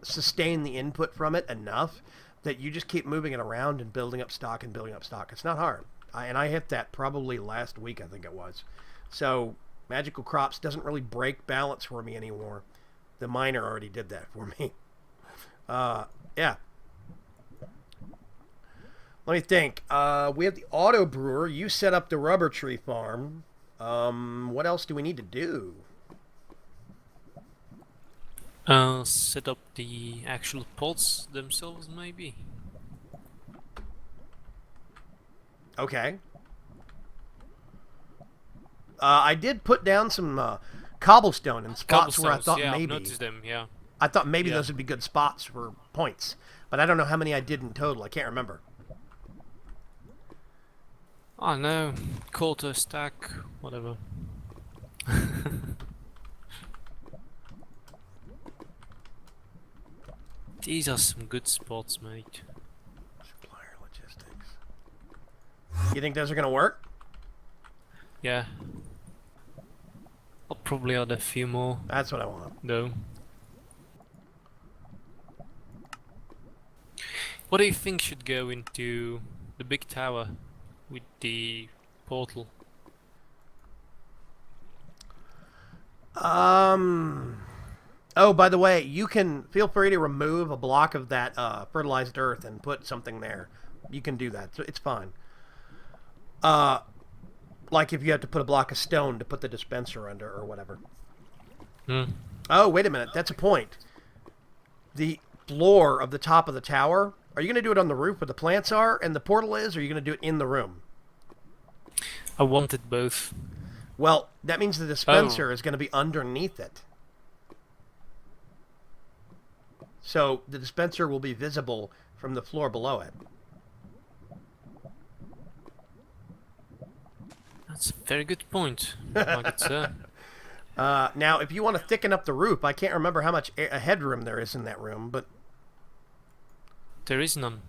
sustain the input from it enough that you just keep moving it around and building up stock and building up stock. It's not hard. I hit that probably last week, I think it was. So magical crops doesn't really break balance for me anymore. The miner already did that for me. Yeah. Let me think. We have the auto brewer. You set up the rubber tree farm. What else do we need to do? Set up the actual pods themselves, maybe. Okay. I did put down some cobblestone in spots where I thought yeah, I've maybe noticed them. Yeah. I thought maybe Yeah. those would be good spots for points, but I don't know how many I did in total. I can't remember. I know. Quarter stack, whatever. These are some good spots, mate. Supplier logistics. You think those are gonna work? Yeah. I'll probably add a few more, That's what I want. though. What do you think should go into the big tower with the portal? Oh, by the way, you can feel free to remove a block of that fertilized earth and put something there. You can do that. So it's fine. Like if you have to put a block of stone to put the dispenser under or whatever. Hmm. Oh, wait a minute. That's a point. The floor of the top of the tower, are you going to do it on the roof where the plants are and the portal is, or are you going to do it in the room? I wanted both. Well, that means the dispenser is going to be underneath it. So the dispenser will be visible from the floor below it. That's a very good point. Like it's Now, if you want to thicken up the roof, I can't remember how much headroom there is in that room, but there is none.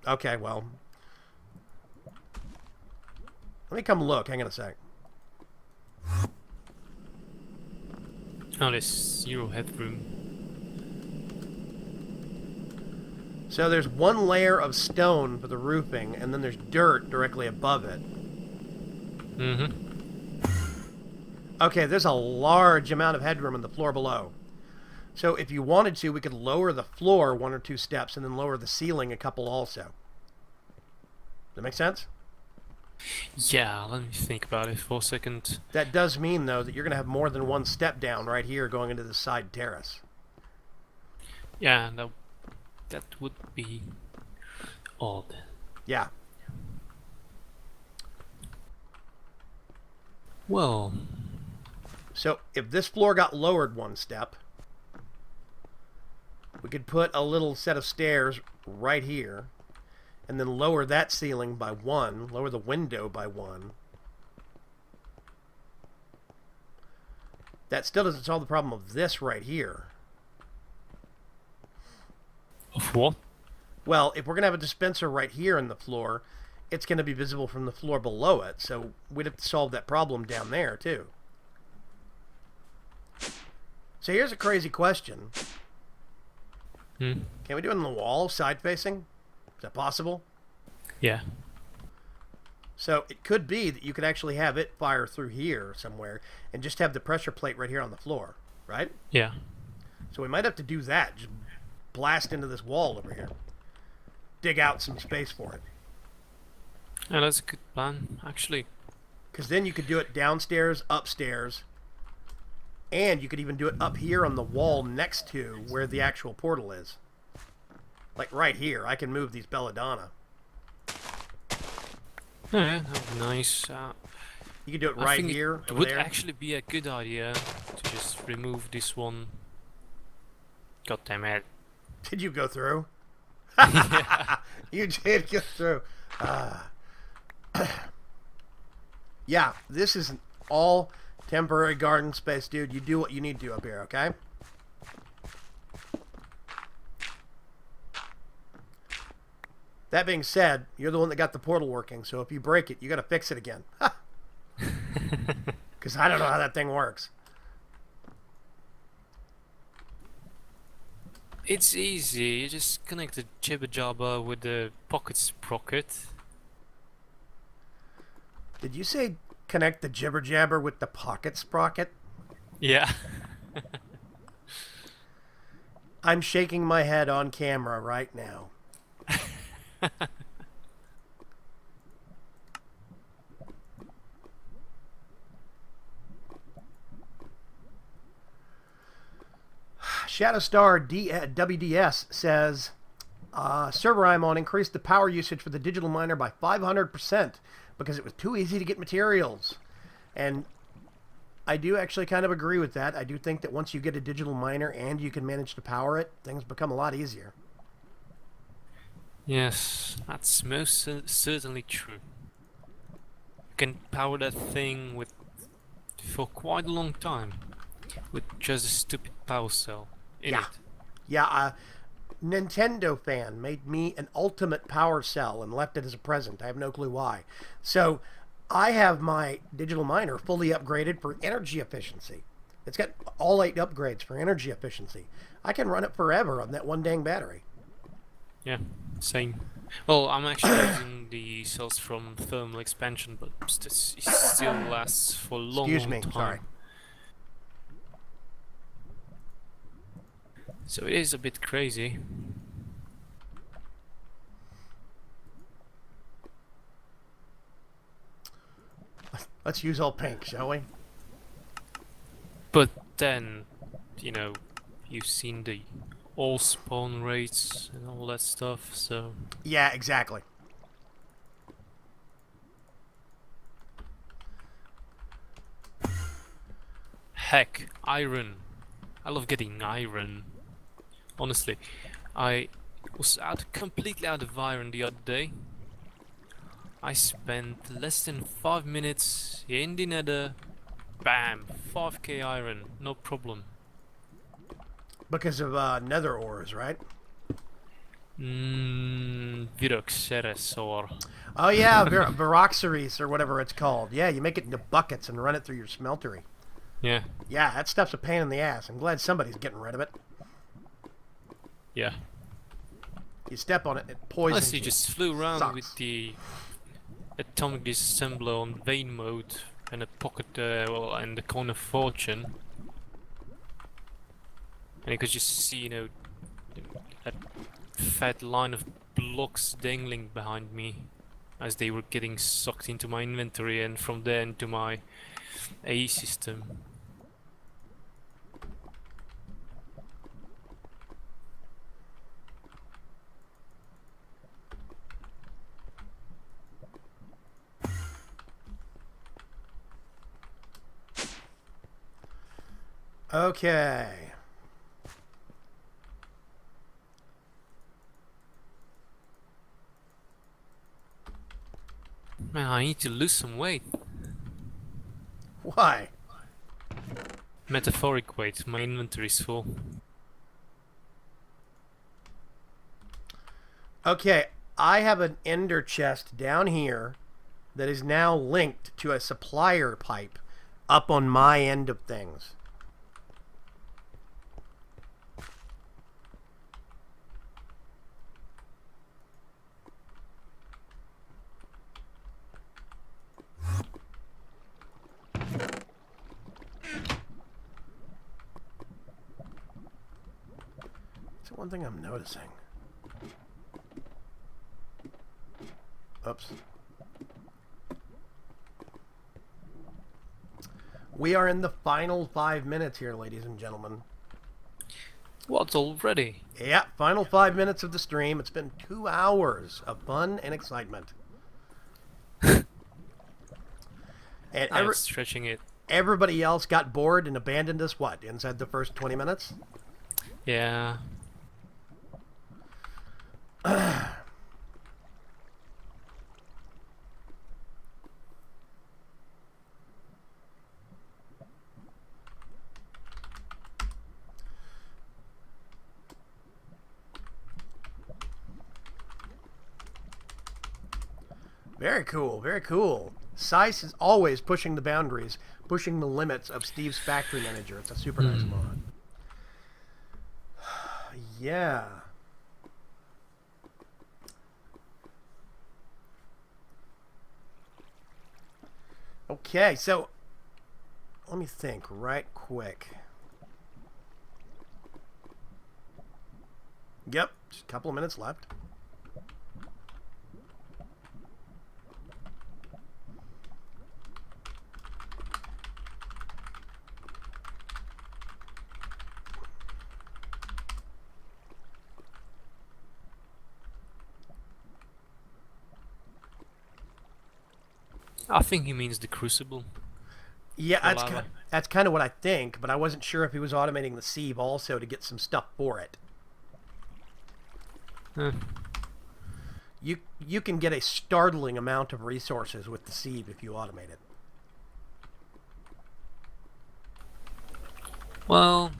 okay, well. Let me come look. Hang on a sec. Oh, there's 0 headroom. So there's one layer of stone for the roofing, and then there's dirt directly above it. Mm-hmm. Okay, there's a large amount of headroom on the floor below. So if you wanted to, we could lower the floor 1 or 2 steps and then lower the ceiling a couple also. Does that make sense? Yeah, let me think about it for a second. That does mean, though, that you're going to have more than 1 step down right here going into the side terrace. Yeah, that would be odd. Yeah. Well, So if this floor got lowered one step, we could put a little set of stairs right here, and then lower that ceiling by 1, lower the window by 1. That still doesn't solve the problem of this right here. of what? Well, if we're going to have a dispenser right here in the floor, it's going to be visible from the floor below it. So we'd have to solve that problem down there, too. So here's a crazy question. Hmm? Can we do it on the wall, side-facing? Is that possible? Yeah. So it could be that you could actually have it fire through here somewhere and just have the pressure plate right here on the floor, right? Yeah. So we might have to do that. Just blast into this wall over here. Dig out some space for it. Yeah, that's a good plan, actually. Because then you could do it downstairs, upstairs, and you could even do it up here on the wall next to where the actual portal is. Like right here. I can move these belladonna. Yeah, that would be nice. You could do it I right think here, it over would there. actually be a good idea to just remove this one. God damn it. Did you go through? Yeah. You did go through. Yeah, this is all temporary garden space, dude. You do what you need to up here, okay? That being said, you're the one that got the portal working, so if you break it, you gotta fix it again. Because I don't know how that thing works. It's easy. You just connect the jibber jabber with the pocket sprocket. Did you say connect the jibber jabber with the pocket sprocket? Yeah. I'm shaking my head on camera right now. Shadowstar WDS says, server I'm on increased the power usage for the digital miner by 500% because it was too easy to get materials. And I do actually kind of agree with that. I do think that once you get a digital miner and you can manage to power it, things become a lot easier. Yes, that's most certainly true. You can power that thing with for quite a long time with just a stupid power cell in Yeah. it. Yeah, Nintendo fan made me an ultimate power cell and left it as a present. I have no clue why. So I have my digital miner fully upgraded for energy efficiency. It's got all 8 upgrades for energy efficiency. I can run it forever on that one dang battery. Yeah, same. Well, I'm actually using the cells from thermal expansion, but it still lasts for a long, Excuse long me, time. sorry. So it is a bit crazy. Let's use all pink, shall we? But then, you know, you've seen the all spawn rates and all that stuff, so... Yeah, exactly. Heck, iron. I love getting iron. Honestly, I was completely out of iron the other day. I spent less than 5 minutes in the nether. Bam! 5k iron, no problem. Because of nether ores, right? Viroxeres or... Oh yeah, Viroxeres or whatever it's called. Yeah, you make it into buckets and run it through your smeltery. Yeah, Yeah, that stuff's a pain in the ass. I'm glad somebody's getting rid of it. yeah. You step on it, it poisons Unless you just flew around Sucks. with the atomic disassembler on vein mode and a pocket, well, and the cone of fortune. And you could just see, you know, that fat line of blocks dangling behind me as they were getting sucked into my inventory and from there into my A system. Okay. Man, I need to lose some weight. Why? Metaphoric weight. My inventory's full. Okay, I have an ender chest down here that is now linked to a supplier pipe up on my end of things. That's one thing I'm noticing. Oops. We are in the final 5 minutes here, ladies and gentlemen. What, already? Yeah, final 5 minutes of the stream. It's been 2 hours of fun and excitement. And I'm stretching it. everybody else got bored and abandoned us, what, inside the first 20 minutes? Yeah. Very cool, very cool. Sice is always pushing the boundaries, pushing the limits of Steve's Factory Manager. It's a super nice mod. Yeah. Okay, so let me think right quick. Yep, just a couple of minutes left. I think he means the Crucible. Yeah, Lava. that's kind of what I think, but I wasn't sure if he was automating the sieve also to get some stuff for it. Huh. You can get a startling amount of resources with the sieve if you automate it. Well,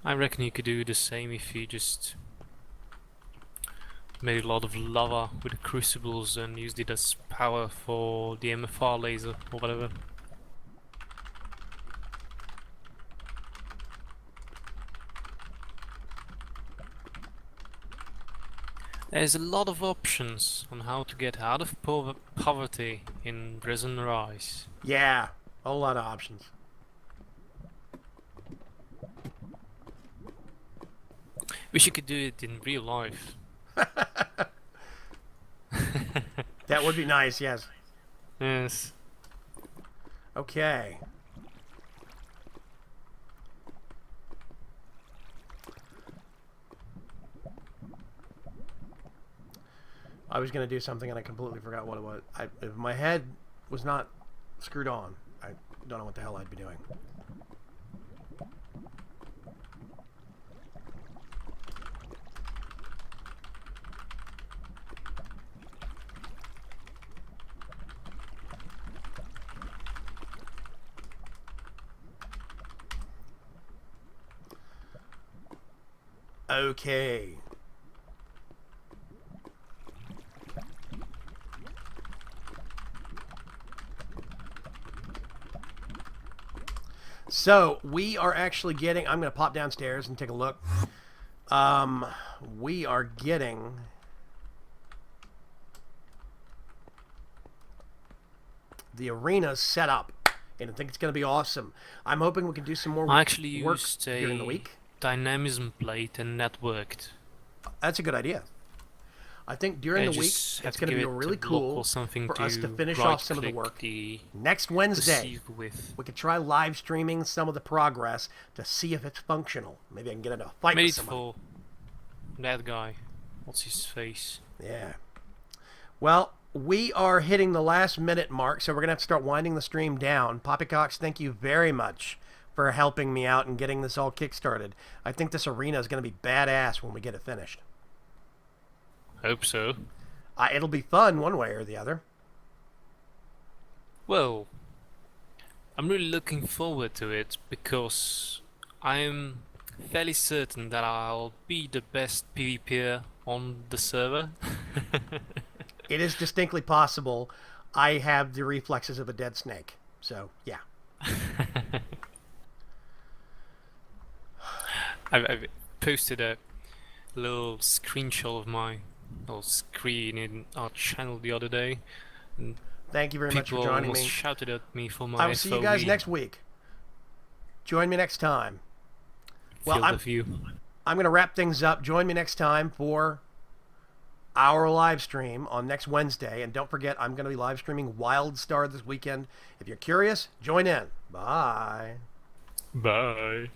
I reckon you could do the same if you just made a lot of lava with the crucibles and used it as power for the MFR laser or whatever. There's a lot of options on how to get out of poverty in Resonant Rise. Yeah, a whole lot of options. Wish you could do it in real life. That would be nice, yes. Yes. Okay. I was going to do something and I completely forgot what it was. If my head was not screwed on, I don't know what the hell I'd be doing. Okay. So, we are actually getting... I'm going to pop downstairs and take a look. We are getting... the arena set up. And I think it's going to be awesome. I'm hoping we can do some more I actually work used during the a week. dynamism plate and that worked. That's a good idea. I think during the week, just it's have to going to give be it a really block cool or something for us to finish right off some of the click work. the Next Wednesday, sieve with. we could try live streaming some of the progress to see if it's functional. Maybe I can get into a fight Made with it someone. for that guy. What's his face? Yeah. Well, we are hitting the last minute mark, so we're going to have to start winding the stream down. Poppycocks, thank you very much for helping me out and getting this all kickstarted. I think this arena is going to be badass when we get it finished. Hope so. It'll be fun one way or the other. Well, I'm really looking forward to it because I'm fairly certain that I'll be the best PvPer on the server. It is distinctly possible. I have the reflexes of a dead snake. So, yeah. I've posted a little screenshot of my little screen in our channel the other day. And Thank you very much for people joining almost me. shouted at me for my I will see you guys FOE. next week. Join me next time. Well, Field I'm of view. going to wrap things up. Join me next time for our live stream on next Wednesday. And don't forget, I'm going to be live streaming WildStar this weekend. If you're curious, join in. Bye. Bye.